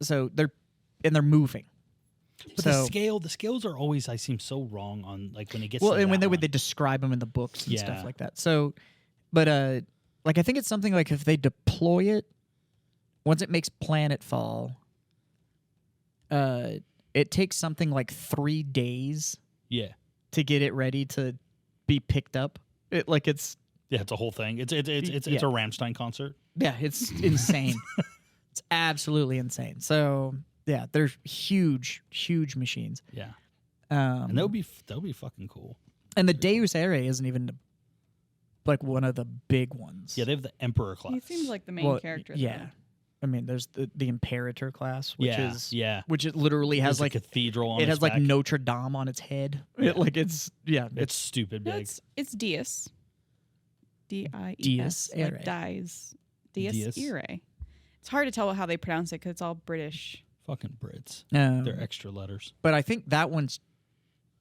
A: so they're moving.
B: But
A: So-
B: the scales are always, I seem so wrong on like when it gets
A: Well,
B: to
A: and when
B: that
A: they
B: one.
A: describe them in the books and
B: Yeah.
A: stuff like that. So, but like I think it's something like if they deploy it, once it makes planetfall, it takes something like 3 days
B: Yeah.
A: to get it ready to be picked up. It's
B: Yeah, it's a whole thing. It's
A: Yeah.
B: a Rammstein concert.
A: it's insane. It's absolutely insane. So yeah, they're huge machines.
B: Yeah.
A: And
B: And that would be fucking cool.
A: and the Deus Ex isn't even like one of the big ones.
B: Yeah, they have the Emperor class.
C: He seems like the main
A: Well,
C: character.
A: Yeah,
C: though.
A: I mean, there's the Imperator class, which
B: yeah,
A: is
B: yeah.
A: which it literally has
B: There's a
A: like
B: cathedral on
A: it
B: its
A: has like
B: back.
A: Notre Dame on its head.
B: Yeah.
A: It's
B: It's stupid
C: No,
B: big.
C: it's Dies. D-I-E-S.
A: Dies Irae.
C: Like dies. Dies
B: Dies.
C: Irae. It's hard to tell how they pronounce it because it's all British.
B: Fucking Brits.
A: Um,
B: They're extra letters.
A: but I think that one's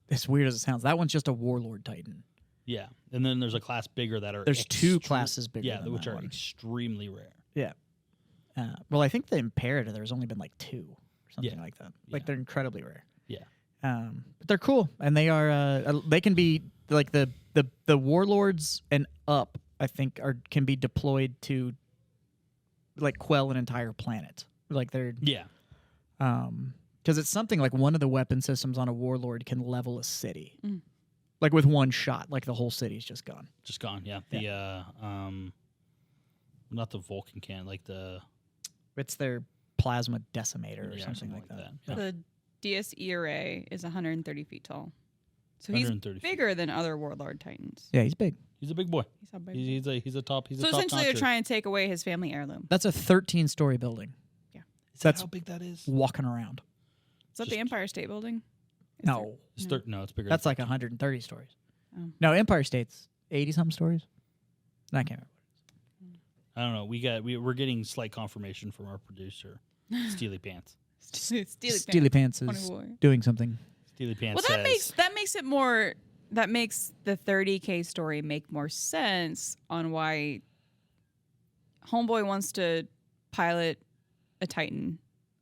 A: as weird as it sounds. That one's just a Warlord Titan.
B: Yeah. And then there's a class bigger that are
A: There's two classes bigger
B: Yeah,
A: than
B: which
A: that
B: are
A: one.
B: extremely rare.
A: Yeah. Well, I think the Imperator there's only been like 2 or something
B: Yeah.
A: like that. Like
B: Yeah.
A: they're incredibly rare.
B: Yeah.
A: But they're cool, and they are. They can be like the warlords and up. I think can be deployed to like quell an entire planet. Like they're
B: Yeah.
A: because it's something like one of the weapon systems on a warlord can level a city,
C: Mm.
A: like with one shot. Like the whole city's just gone.
B: Just gone. Yeah. The not the Vulcan can, like the
A: It's their plasma decimator or
B: yeah,
A: something like that.
B: Yeah.
C: The Dies Irae is 130 feet tall. So he's
B: 130 feet.
C: bigger than other Warlord Titans.
A: Yeah, he's big.
B: He's a big boy.
C: He's how big.
B: He's a top. He's
C: So
B: a top
C: essentially, they're
B: notcher.
C: trying to take away his family heirloom.
A: That's a 13-story building.
B: Is that
A: that's-
B: how big that is?
A: Walking around.
C: Is that
B: Just-
C: the Empire State Building? Is
A: No,
B: It's
C: No.
B: no, it's bigger.
A: that's
B: than
A: like 130 stories.
C: Oh.
A: No, Empire State's 80-something stories. I can't remember.
B: I don't know. We're getting slight confirmation from our producer, Steely Pants.
C: Steely
A: Steely Pants
C: Funny
A: is
C: boy.
A: doing something.
B: Steely Pants
C: Well,
B: says,
C: that makes it more. That makes the 30K story make more sense on why Homeboy wants to pilot a Titan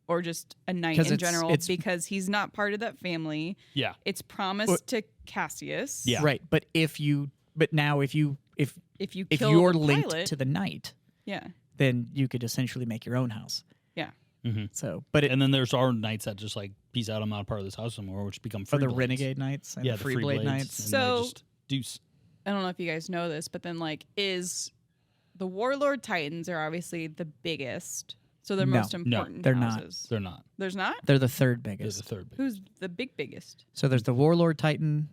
C: or just a knight
A: 'Cause
C: in
A: it's-
C: general
A: it's-
C: because he's not part of that family.
B: yeah,
C: It's promised
A: Well-
C: to Cassius.
B: Yeah.
A: Right, but now if
C: If you
A: if
C: kill
A: you're
C: the
A: linked
C: pilot,
A: to the knight,
C: yeah,
A: then you could essentially make your own house.
C: yeah.
A: So, but
B: and then there's our knights that just like peace out. I'm not part of this house anymore, which become
A: are
B: free
A: the
B: blades.
A: renegade knights and
B: Yeah,
A: the free blade
B: blades,
A: knights.
B: and
C: So-
B: they just deuce.
C: I don't know if you guys know this, but then like is the Warlord Titans are obviously the biggest, so they're
A: No.
C: most important.
A: they're not.
C: houses.
B: They're not.
C: There's not.
A: They're the third
B: They're
A: biggest.
B: the third.
C: Who's the biggest?
A: So there's the Warlord Titan,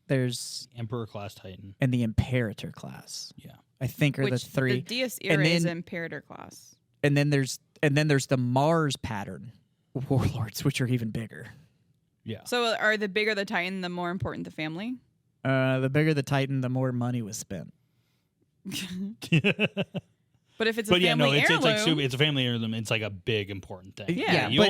A: there's
B: Emperor class Titan.
A: and the Imperator class.
B: Yeah.
A: I think are the
C: Which
A: three.
C: The Dies
A: And
C: Irae is
A: then-
C: Imperator class.
A: and then there's the Mars pattern warlords, which are even bigger.
B: Yeah.
C: So are the bigger the Titan, the more important the family?
A: The bigger the Titan, the more money was spent.
C: But if it's a
B: But yeah, no,
C: family
B: it's
C: heirloom,
B: like it's a family heirloom. It's like a big important thing.
C: Yeah,
B: you
A: but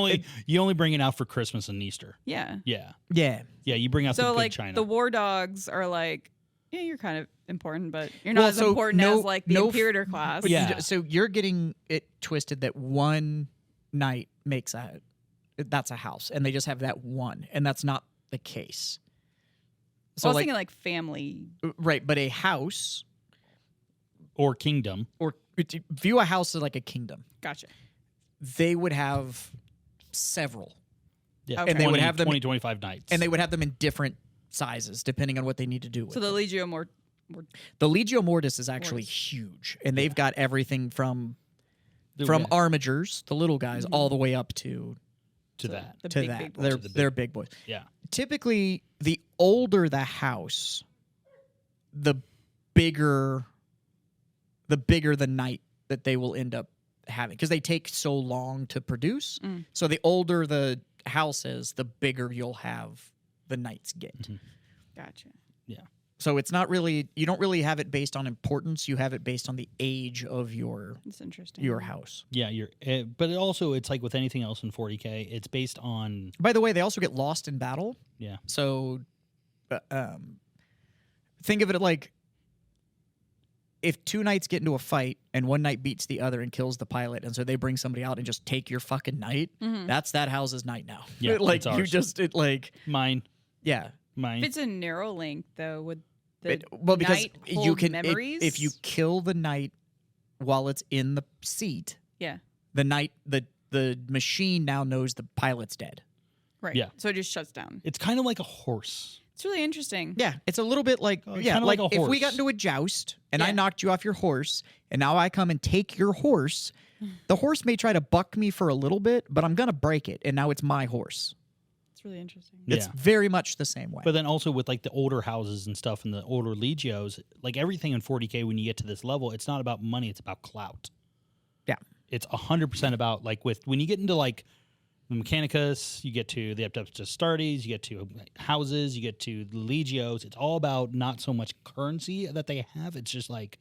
B: only bring it out for Christmas and Easter.
C: yeah.
B: Yeah,
A: Yeah.
B: yeah. You bring out the
C: So
B: good
C: like
B: china.
C: the war dogs are like, yeah, you're kind of important, but you're not
A: Well,
C: as
A: so
C: important
A: no-
C: as like the
A: no f-
C: Imperator class.
A: But
B: Yeah.
A: so you're getting it twisted that one knight makes that's a house, and they just have that one, and that's not the case.
C: So
A: So
C: I was
A: like
C: thinking like family.
A: right, but a house
B: or kingdom.
A: or view a house as like a kingdom.
C: Gotcha.
A: They would have several,
B: Yeah,
C: Okay.
A: And they would
B: 20,
A: have them-
B: 20, 25 knights.
A: and they would have them in different sizes depending on what they need to do with
C: So the
A: them.
C: Legio more.
A: The Legio Mortis is actually
C: Mortis.
A: huge, and they've got everything from
B: Yeah,
A: armigers, the little guys, all the way up to
B: to that.
C: The
A: to
C: big,
A: that.
C: big boys.
A: They're
B: To the big-
A: they're big boys.
B: Yeah,
A: Typically, the older the house, the bigger the knight that they will end up having, because they take so long to produce.
C: Mm.
A: So the older the house is, the bigger you'll have the knights get.
B: Mm-hmm.
C: Gotcha.
A: So it's not really, you don't really have it based on importance. You have it based on the age of
C: It's interesting.
A: your house.
B: Yeah, but it also, it's like with anything else in 40K, it's based on,
A: By the way, they also get lost in battle.
B: yeah.
A: So think of it like if two knights get into a fight and one knight beats the other and kills the pilot, and so they bring somebody out and just take your fucking knight, that's that house's knight now.
B: Yeah,
A: like
B: it's
A: you
B: ours.
A: just, it like,
B: Mine.
A: yeah.
C: If it's a narrow link, though, would the
A: Because
C: knight
A: you
C: hold
A: can,
C: memories?
A: if you kill the knight while it's in the seat,
C: yeah,
A: the knight, the machine now knows the pilot's dead.
C: right.
B: Yeah.
C: So it just shuts down.
B: It's kind of like a horse.
C: It's really interesting.
A: Yeah, it's a little bit like
B: kinda
A: like
B: like a
A: if we
B: horse.
A: got into a joust and I
C: Yeah.
A: knocked you off your horse, and now I come and take your horse, the horse may try to buck me for a little bit, but I'm gonna break it, and now it's my horse.
C: It's really interesting.
A: It's
B: Yeah.
A: very much the same way.
B: But then also with like the older houses and stuff and the older legios, like everything in 40K when you get to this level, it's not about money, it's about clout.
A: Yeah.
B: It's 100% about like when you get into like the Mechanicus, you get to the Astartes, you get to houses, you get to the legios. It's all about not so much currency that they have. It's just like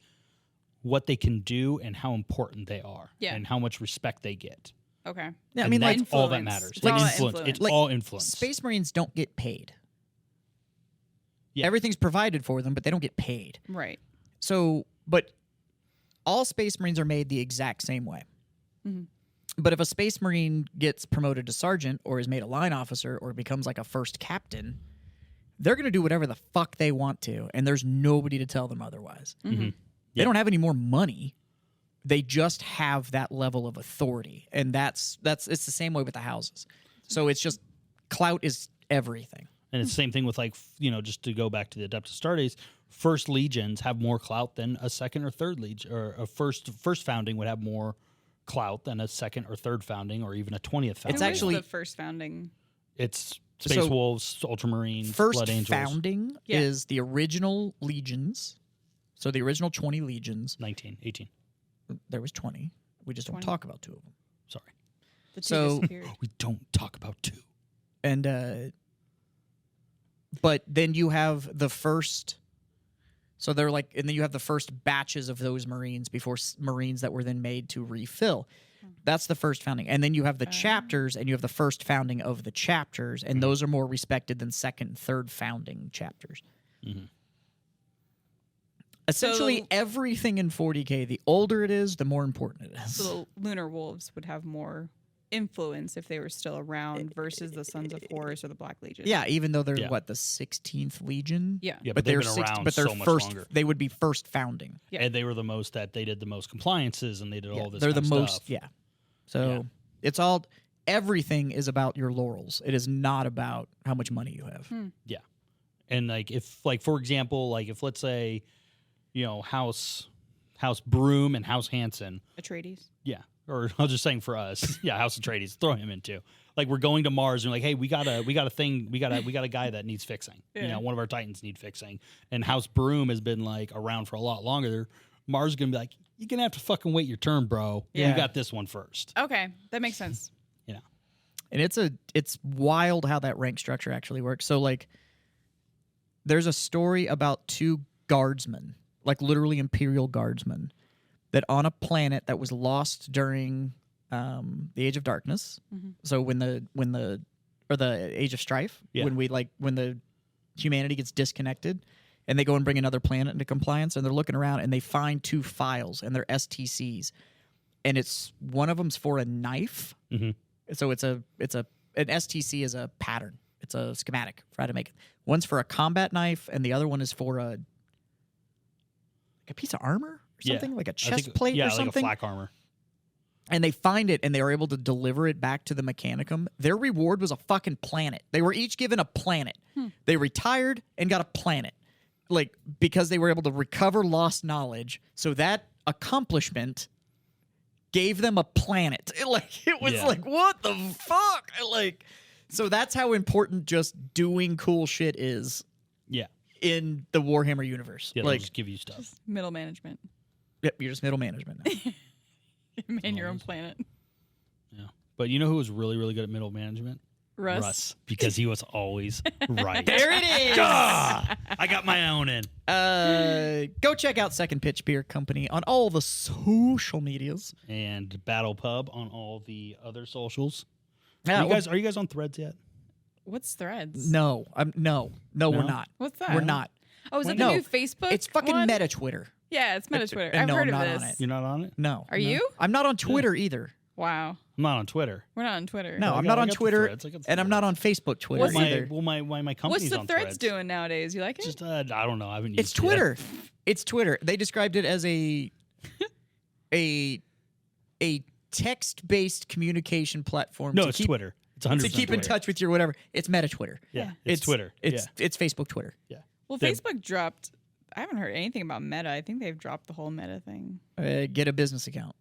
B: what they can do and how important they are,
C: Yeah.
B: and how much respect they get.
C: Okay.
A: yeah, I
B: And
A: mean, like
B: that's all that
C: Influence.
B: matters.
C: It's all
B: Influence. It's
C: influence.
B: all influence.
A: Space Marines don't get paid.
B: Yeah.
A: Everything's provided for them, but they don't get paid.
C: Right.
A: So, but all Space Marines are made the exact same way.
C: Mhm.
A: But if a Space Marine gets promoted to sergeant or is made a line officer or becomes like a first captain, they're going to do whatever the fuck they want to, and there's nobody to tell them otherwise. They
B: Yeah.
A: don't have any more money. They just have that level of authority, and that's it's the same way with the houses. So it's just clout is everything.
B: And it's the same thing with like, just to go back to the Adeptus Astartes, first legions have more clout than a second or third legion, or a first founding would have more clout than a second or third founding, or even a 20th founding.
A: It's
C: Who is
A: actually-
C: the first founding.
B: It's Space
A: So,
B: Wolves, Ultramarines,
A: First
B: Blood Angels.
A: founding
C: Yeah.
A: is the original legions. So the original 20 legions.
B: 19, 18.
A: There was 20. We just don't
C: 20.
A: talk about two of them.
B: Sorry.
C: The two
A: So-
C: disappeared.
B: We don't talk about two.
A: And but then you have the first, so they're like, and then you have the first batches of those Marines before Marines that were then made to refill. That's the first founding. And then you have the chapters, and you have the first founding of the chapters, and those are more respected than second and third founding chapters. Essentially,
C: So-
A: everything in 40K, the older it is, the more important it is.
C: So the Lunar Wolves would have more influence if they were still around versus the Sons of Horus or the Black Legion.
A: Yeah, even though they're
B: Yeah.
A: what, the 16th Legion?
C: Yeah.
B: Yeah,
A: but
B: they've
A: they're
B: been around
A: but they're
B: so much
A: first.
B: longer.
A: They would be first founding.
C: Yeah.
B: And they were the most that they did the most compliances, and they did all this.
A: They're the
B: kind of
A: most.
B: stuff.
A: Yeah. So it's all. Everything is about your laurels. It is not about how much money you have.
B: Yeah. And like if like for example, like if let's say, House Broom and House Hanson,
C: Atreides.
B: yeah. Or I was just saying for us, yeah, House Atreides, throw him in too. Like we're going to Mars and we're like, hey, we got a thing, we got a guy that needs fixing.
C: Yeah.
B: One of our Titans need fixing. And House Broom has been like around for a lot longer. Mars is gonna be like, you're gonna have to fucking wait your turn, bro.
A: Yeah.
B: You got this one first.
C: Okay, that makes sense.
A: And it's wild how that rank structure actually works. So like, there's a story about two guardsmen, like literally Imperial guardsmen, that on a planet that was lost during the Age of Darkness. So when the Age of Strife,
B: Yeah.
A: when the humanity gets disconnected, and they go and bring another planet into compliance, and they're looking around and they find two files and they're STCs, and it's one of them's for a knife.
B: Mm-hmm.
A: So an STC is a pattern. It's a schematic for how to make it. One's for a combat knife, and the other one is for a piece of armor or something, like a chest plate or something.
B: like a flak armor.
A: And they find it, and they are able to deliver it back to the Mechanicum. Their reward was a fucking planet. They were each given a planet. They retired and got a planet, like because they were able to recover lost knowledge. So that accomplishment gave them a planet. It was
B: Yeah.
A: like, what the fuck? So that's how important just doing cool shit is
B: Yeah.
A: in the Warhammer universe.
B: Yeah, they'll just give you stuff.
C: Middle management.
A: Yep, you're just middle management now.
C: Man your own planet.
B: Yeah. But you know who was really, really good at middle management?
C: Russ.
B: because he was always right.
A: There it is.
B: Ah, I got my own in.
A: Go check out Second Pitch Beer Company on all the social medias.
B: And BattlePub on all the other socials.
A: Yeah,
B: Are you guys on Threads yet?
C: What's Threads?
A: no, no, we're not.
C: What's that?
A: We're not.
C: Oh, is it
A: No.
C: the new Facebook?
A: It's fucking
C: one?
A: Meta Twitter.
C: Yeah, it's Meta Twitter.
A: and
C: I've
A: no,
C: heard
A: I'm
C: of
A: not
C: this.
A: on it.
B: You're not on it?
A: No.
C: Are you?
A: I'm not on Twitter either.
C: Wow.
B: I'm not on Twitter.
C: We're not on Twitter.
A: No, I'm
B: I
A: not
B: got
A: on
B: the
A: Twitter,
B: Threads. I got the
A: and I'm not on Facebook Twitter
C: What's
A: either.
B: My company's
C: What's the
B: on
C: Threads doing nowadays? You like it?
B: Just I don't know. I haven't used
A: It's
B: it yet.
A: Twitter. It's Twitter. They described it as a text-based communication platform.
B: No,
A: to
B: it's
A: keep,
B: Twitter. It's 100%
A: to keep in
B: Twitter.
A: touch with your whatever. It's Meta Twitter.
B: Yeah, it's Twitter.
A: It's Facebook Twitter.
C: Well,
B: They're-
C: Facebook dropped. I haven't heard anything about Meta. I think they've dropped the whole Meta thing.
A: Get a business account.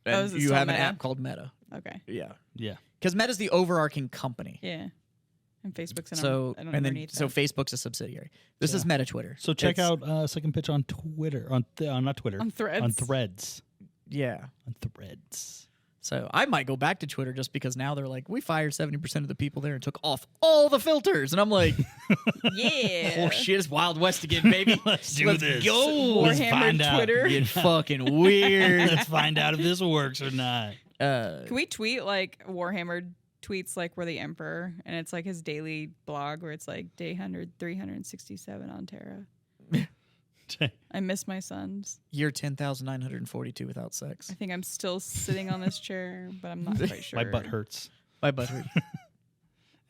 C: Oh,
A: And
C: is it
A: you
C: still
A: have an
C: Meta?
A: app called Meta.
C: Okay.
A: Yeah,
B: Yeah.
A: because Meta's the overarching company.
C: Yeah. And Facebook's
A: So
C: and
A: then
C: underneath
A: so
C: that.
A: Facebook's a subsidiary. This is Meta Twitter.
B: So check
A: It's-
B: out Second Pitch on Twitter. Not Twitter.
C: On Threads.
B: On Threads.
A: Yeah.
B: On Threads.
A: So I might go back to Twitter just because now they're like, we fired 70% of the people there and took off all the filters, and I'm like,
C: Yeah.
A: oh shit, it's Wild West again, baby.
B: Let's do this.
A: Go.
B: Let's
C: Warhammer
B: find out.
C: Twitter.
A: Get fucking weird.
B: Let's find out if this works or not.
C: Can we tweet like Warhammer tweets like we're the Emperor, and it's like his daily blog where it's like day 367 on Terra. I miss my sons.
A: Year 10,942 without sex.
C: I think I'm still sitting on this chair, but I'm not quite sure.
B: My butt hurts.
A: My butt hurt.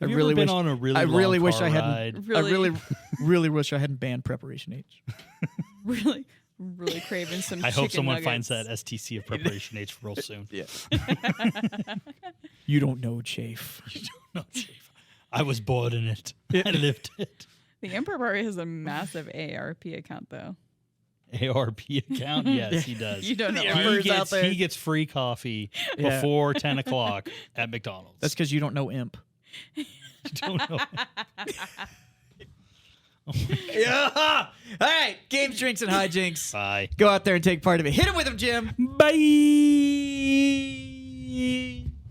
B: Have you ever been on a really long
A: wish
B: car
A: I hadn't.
B: ride?
C: Really?
A: Really wish I hadn't banned Preparation H.
C: Really craving some.
B: I hope
C: chicken
B: someone
C: nuggets.
B: finds that STC of Preparation H real soon.
A: Yeah. You don't know, Chafe.
B: No, Chief. I was born in it. I lived it.
C: The Emperor probably has a massive ARP account though.
B: ARP account? Yes, he does.
C: You don't know.
A: The
C: ours.
A: Emperor's out there.
B: He gets free coffee
A: Yeah.
B: before 10 o'clock at McDonald's.
A: That's because you don't know Imp.
B: don't know.
A: Yeah. All right. Games, drinks, and hijinks.
B: Bye.
A: Go out there and take part of it. Hit him with him, Jim.
B: Bye.